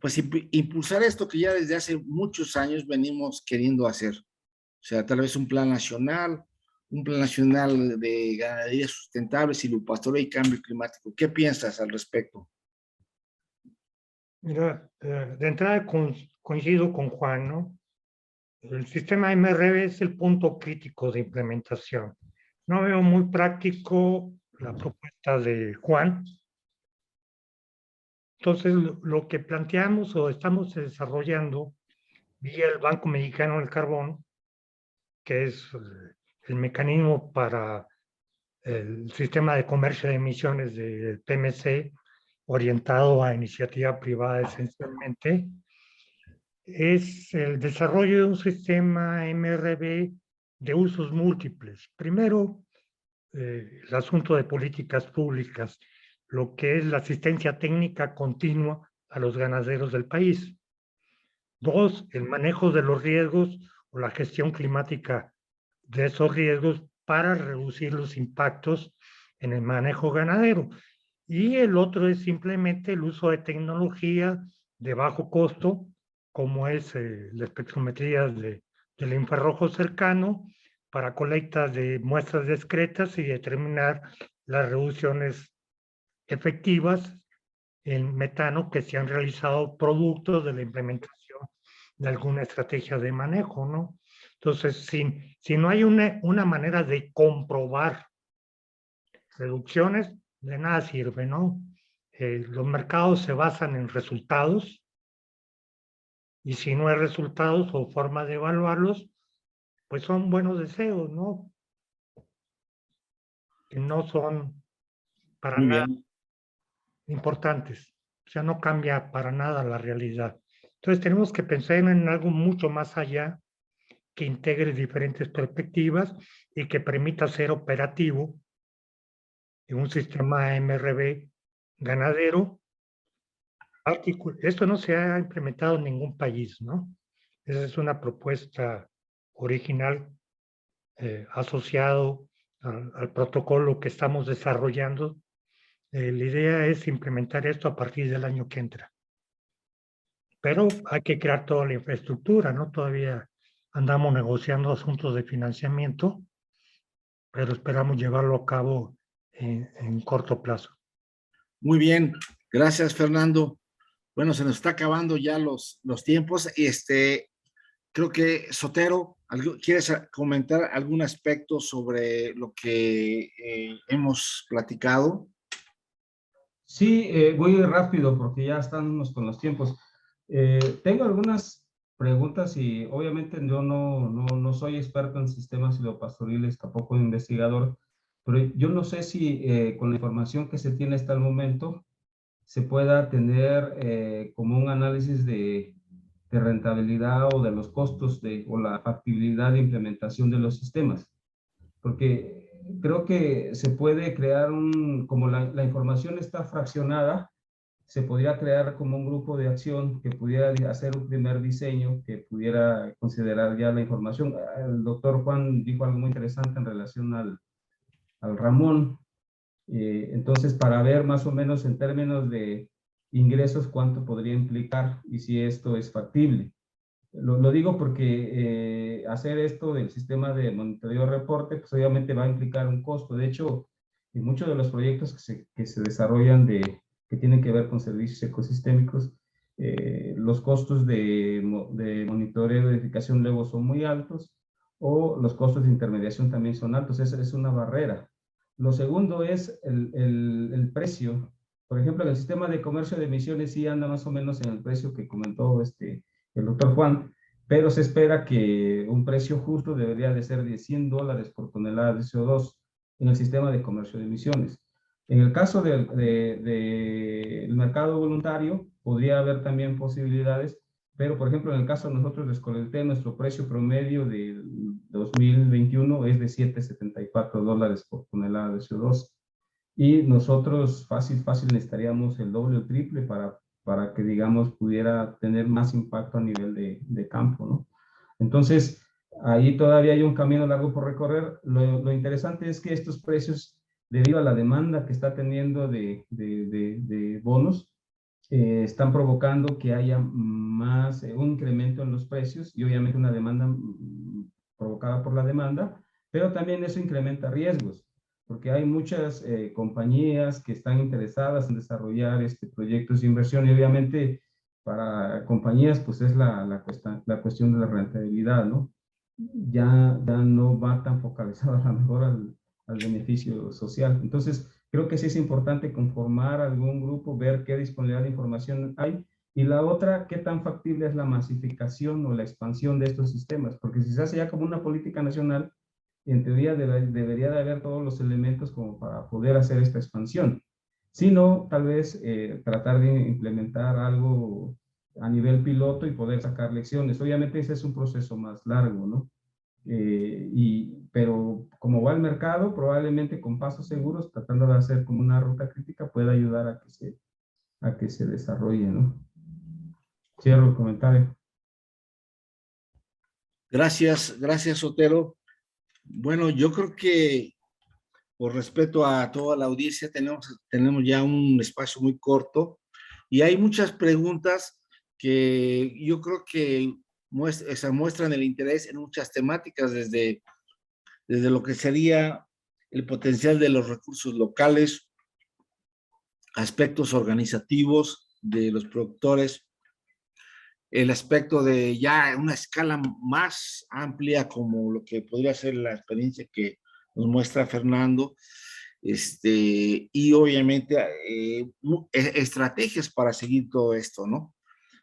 B: pues impulsar esto que ya desde hace muchos años venimos queriendo hacer. O sea, tal vez un plan nacional de ganadería sustentable, silvopastoreo y cambio climático. ¿Qué piensas al respecto?
E: Mira, de entrada coincido con Juan, ¿no? El sistema MRV es el punto crítico de implementación. No veo muy práctico la propuesta de Juan. Entonces, lo que planteamos o estamos desarrollando vía el Banco Mexicano del Carbón, que es el mecanismo para el sistema de comercio de emisiones del PMC, orientado a iniciativa privada esencialmente, es el desarrollo de un sistema MRV de usos múltiples. Primero, el asunto de políticas públicas, lo que es la asistencia técnica continua a los ganaderos del país. Dos, el manejo de los riesgos o la gestión climática de esos riesgos para reducir los impactos en el manejo ganadero. Y el otro es simplemente el uso de tecnología de bajo costo, como es la espectrometría del infrarrojo cercano, para colectas de muestras discretas y determinar las reducciones efectivas en metano que se han realizado producto de la implementación de alguna estrategia de manejo, ¿no? Entonces, si no hay una manera de comprobar reducciones, de nada sirve, ¿no? Los mercados se basan en resultados, y si no hay resultados o forma de evaluarlos, pues son buenos deseos, ¿no? Que no son para nada importantes. O sea, no cambia para nada la realidad. Entonces tenemos que pensar en algo mucho más allá, que integre diferentes perspectivas y que permita ser operativo en un sistema MRV ganadero. Esto no se ha implementado en ningún país, ¿no? Esa es una propuesta original asociado al protocolo que estamos desarrollando. La idea es implementar esto a partir del año que entra. Pero hay que crear toda la infraestructura, ¿no? Todavía andamos negociando asuntos de financiamiento, pero esperamos llevarlo a cabo en corto plazo.
B: Muy bien, gracias, Fernando. Bueno, se nos está acabando ya los tiempos. Creo que Sotero, ¿quieres comentar algún aspecto sobre lo que hemos platicado?
D: Sí, voy rápido porque ya estamos con los tiempos. Tengo algunas preguntas y obviamente yo no soy experto en sistemas silvopastoriles, tampoco investigador, pero yo no sé si con la información que se tiene hasta el momento se pueda tener como un análisis de rentabilidad o de los costos o la factibilidad de implementación de los sistemas. Porque creo que se puede crear como la información está fraccionada, se podría crear como un grupo de acción que pudiera hacer un primer diseño, que pudiera considerar ya la información. El doctor Juan dijo algo muy interesante en relación al Ramón. Entonces, para ver más o menos en términos de ingresos cuánto podría implicar y si esto es factible. Lo digo porque hacer esto del sistema de monitoreo reporte, pues obviamente va a implicar un costo. De hecho, en muchos de los proyectos que se desarrollan que tienen que ver con servicios ecosistémicos, los costos de monitoreo y verificación luego son muy altos, o los costos de intermediación también son altos. Esa es una barrera. Lo segundo es el precio. Por ejemplo, en el sistema de comercio de emisiones sí anda más o menos en el precio que comentó el doctor Juan, pero se espera que un precio justo debería de ser de $100 por tonelada de CO2 en el sistema de comercio de emisiones. En el caso del mercado voluntario, podría haber también posibilidades, pero por ejemplo, en el caso de nosotros de Escolelte, nuestro precio promedio de 2021 es de $7.74 por tonelada de CO2. Y nosotros fácil necesitaríamos el doble o triple para que, digamos, pudiera tener más impacto a nivel de campo, ¿no? Entonces, ahí todavía hay un camino largo por recorrer. Lo interesante es que estos precios, debido a la demanda que está teniendo de bonos, están provocando que haya más, un incremento en los precios y obviamente una demanda provocada por la demanda, pero también eso incrementa riesgos, porque hay muchas compañías que están interesadas en desarrollar proyectos de inversión y obviamente para compañías pues es la cuestión de la rentabilidad, ¿no? Ya no va tan focalizada a lo mejor al beneficio social. Entonces, creo que sí es importante conformar algún grupo, ver qué disponibilidad de información hay, y la otra, qué tan factible es la masificación o la expansión de estos sistemas, porque si se hace ya como una política nacional, en teoría debería de haber todos los elementos como para poder hacer esta expansión. Si no, tal vez tratar de implementar algo a nivel piloto y poder sacar lecciones. Obviamente ese es un proceso más largo, ¿no? Pero como va el mercado, probablemente con pasos seguros, tratando de hacer como una ruta crítica, pueda ayudar a que se desarrolle, ¿no? Cierro el comentario.
B: Gracias, Otero. Bueno, yo creo que por respeto a toda la audiencia, tenemos ya un espacio muy corto y hay muchas preguntas que yo creo que muestran el interés en muchas temáticas, desde lo que sería el potencial de los recursos locales, aspectos organizativos de los productores, el aspecto de ya una escala más amplia como lo que podría ser la experiencia que nos muestra Fernando, y obviamente estrategias para seguir todo esto, ¿no?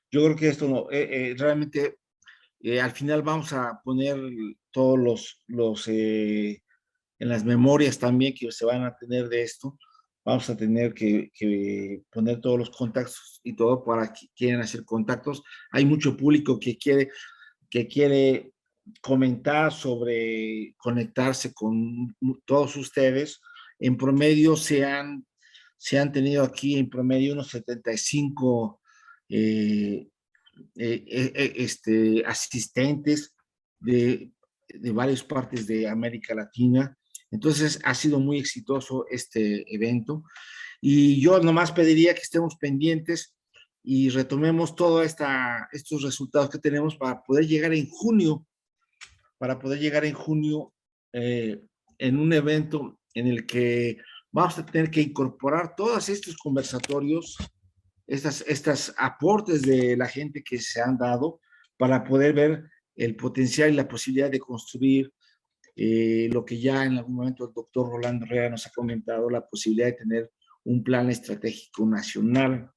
B: Yo creo que esto no, realmente al final vamos a poner todos en las memorias también que se van a tener de esto, vamos a tener que poner todos los contactos y todo para que quieran hacer contactos. Hay mucho público que quiere comentar sobre conectarse con todos ustedes. En promedio se han tenido aquí en promedio unos 75 asistentes de varias partes de América Latina. Entonces ha sido muy exitoso este evento y yo nomás pediría que estemos pendientes y retomemos todos estos resultados que tenemos para poder llegar en junio, en un evento en el que vamos a tener que incorporar todos estos conversatorios, estas aportes de la gente que se han dado para poder ver el potencial y la posibilidad de construir lo que ya en algún momento el doctor Rolando Herrera nos ha comentado, la posibilidad de tener un plan estratégico nacional,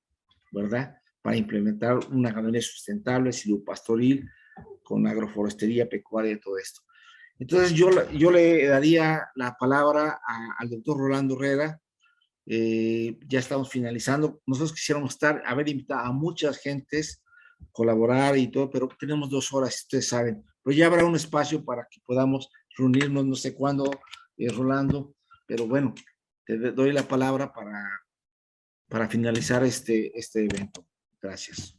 B: ¿verdad? para implementar una ganadería sustentable, silvopastoril, con agroforestería, pecuaria y todo esto. Entonces yo le daría la palabra al doctor Rolando Herrera. Ya estamos finalizando. Nosotros quisiéramos haber invitado a muchas gentes, colaborar y todo, pero tenemos 2 horas, ustedes saben. Pero ya habrá un espacio para que podamos reunirnos, no sé cuándo, Rolando, pero bueno, te doy la palabra para finalizar este evento. Gracias.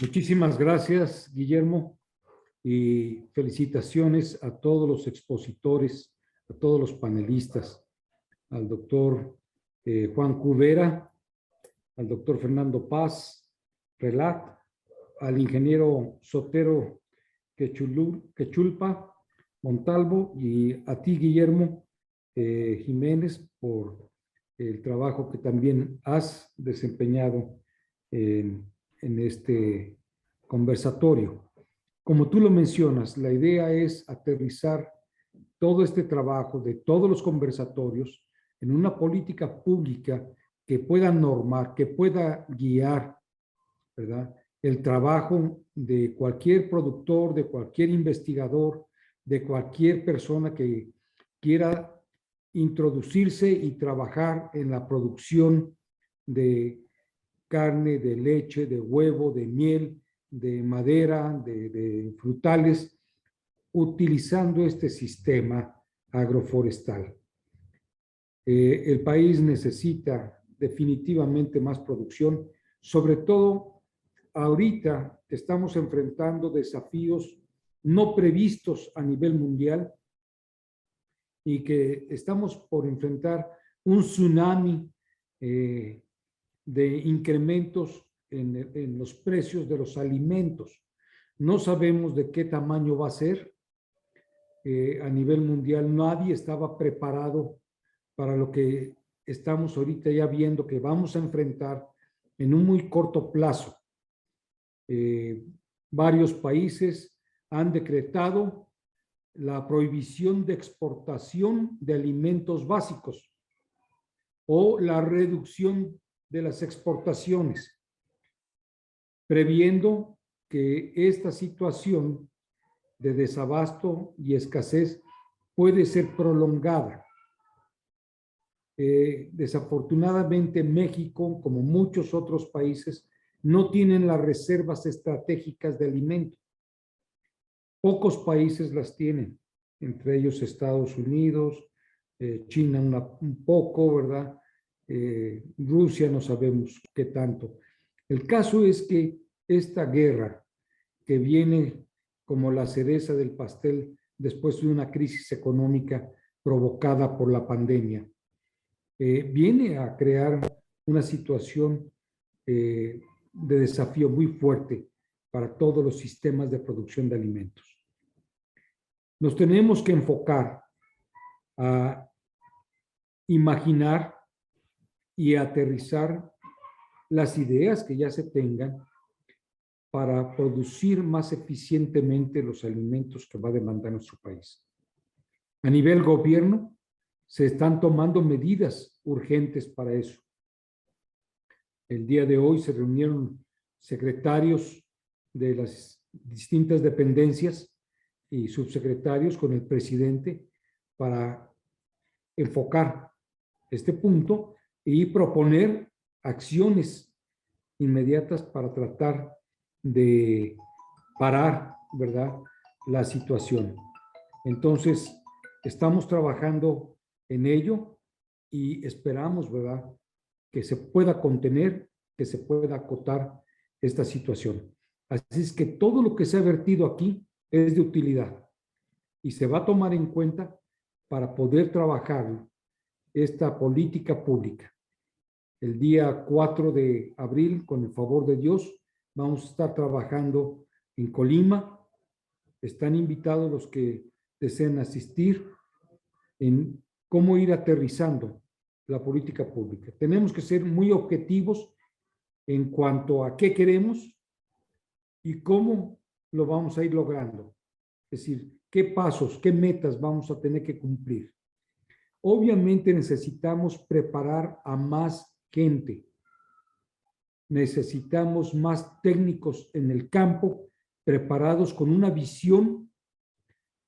F: Muchísimas gracias, Guillermo, y felicitaciones a todos los expositores, a todos los panelistas, al doctor Juan Cubera, al doctor Fernando Paz, Relat, al ingeniero Sotero Quechulpa Montalvo, y a ti, Guillermo Jiménez, por el trabajo que también has desempeñado en este conversatorio. Como tú lo mencionas, la idea es aterrizar todo este trabajo de todos los conversatorios en una política pública que pueda normar, que pueda guiar, ¿verdad?, el trabajo de cualquier productor, de cualquier investigador, de cualquier persona que quiera introducirse y trabajar en la producción de carne, de leche, de huevo, de miel, de madera, de frutales, utilizando este sistema agroforestal. El país necesita definitivamente más producción, sobre todo ahorita estamos enfrentando desafíos no previstos a nivel mundial y que estamos por enfrentar un tsunami de incrementos en los precios de los alimentos. No sabemos de qué tamaño va a ser. A nivel mundial nadie estaba preparado para lo que estamos ahorita ya viendo que vamos a enfrentar en un muy corto plazo. Varios países han decretado la prohibición de exportación de alimentos básicos o la reducción de las exportaciones, previendo que esta situación de desabasto y escasez puede ser prolongada. Desafortunadamente, México, como muchos otros países, no tienen las reservas estratégicas de alimentos. Pocos países las tienen, entre ellos Estados Unidos, China un poco, ¿verdad? Rusia no sabemos qué tanto. El caso es que esta guerra que viene como la cereza del pastel después de una crisis económica provocada por la pandemia, viene a crear una situación de desafío muy fuerte para todos los sistemas de producción de alimentos. Nos tenemos que enfocar a imaginar y aterrizar las ideas que ya se tengan para producir más eficientemente los alimentos que va a demandar nuestro país. A nivel gobierno, se están tomando medidas urgentes para eso. El día de hoy se reunieron secretarios de las distintas dependencias y subsecretarios con el presidente para enfocar este punto y proponer acciones inmediatas para tratar de parar, ¿verdad?, la situación. Entonces, estamos trabajando en ello y esperamos, ¿verdad?, que se pueda contener, que se pueda acotar esta situación. Así es que todo lo que se ha vertido aquí es de utilidad y se va a tomar en cuenta para poder trabajar esta política pública. El día 4 de abril, con el favor de Dios, vamos a estar trabajando en Colima. Están invitados los que deseen asistir en cómo ir aterrizando la política pública. Tenemos que ser muy objetivos en cuanto a qué queremos y cómo lo vamos a ir logrando. Es decir, qué pasos, qué metas vamos a tener que cumplir. Obviamente necesitamos preparar a más gente. necesitamos más técnicos en el campo, preparados con una visión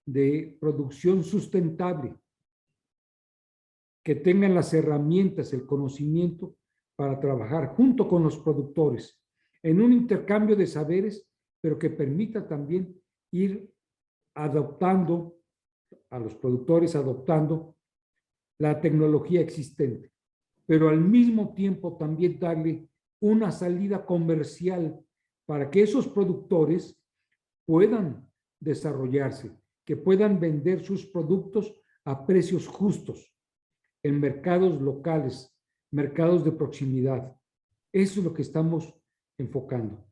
F: de producción sustentable, que tengan las herramientas, el conocimiento para trabajar junto con los productores en un intercambio de saberes, pero que permita también ir adoptando a los productores, adoptando la tecnología existente, pero al mismo tiempo también darle una salida comercial para que esos productores puedan desarrollarse, que puedan vender sus productos a precios justos en mercados locales, mercados de proximidad. Eso es lo que estamos enfocando.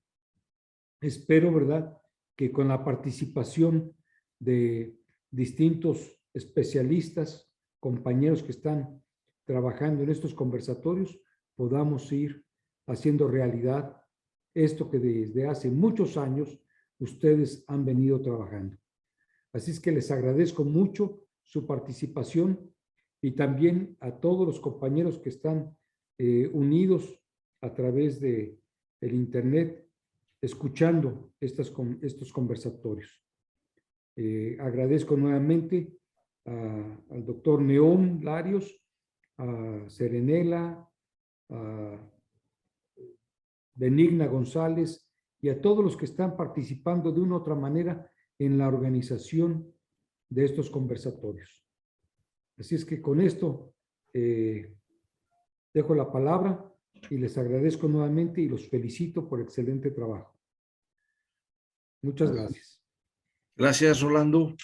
F: Espero, ¿verdad?, que con la participación de distintos especialistas, compañeros que están trabajando en estos conversatorios, podamos ir haciendo realidad esto que desde hace muchos años ustedes han venido trabajando. Así es que les agradezco mucho su participación y también a todos los compañeros que están unidos a través de el Internet, escuchando estos conversatorios. Agradezco nuevamente al doctor Neón Larios, a Serenela, a Benigna González y a todos los que están participando de una u otra manera en la organización de estos conversatorios. Así es que con esto dejo la palabra y les agradezco nuevamente y los felicito por excelente trabajo. Muchas gracias.
B: Gracias, Rolando.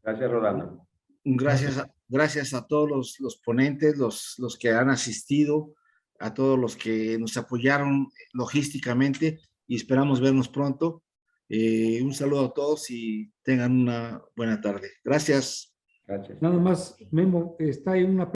A: Gracias, Rolando.
B: Gracias a todos los ponentes, los que han asistido, a todos los que nos apoyaron logísticamente y esperamos vernos pronto. Un saludo a todos y tengan una buena tarde. Gracias.
A: Gracias.
F: Nada más, Memo, está en una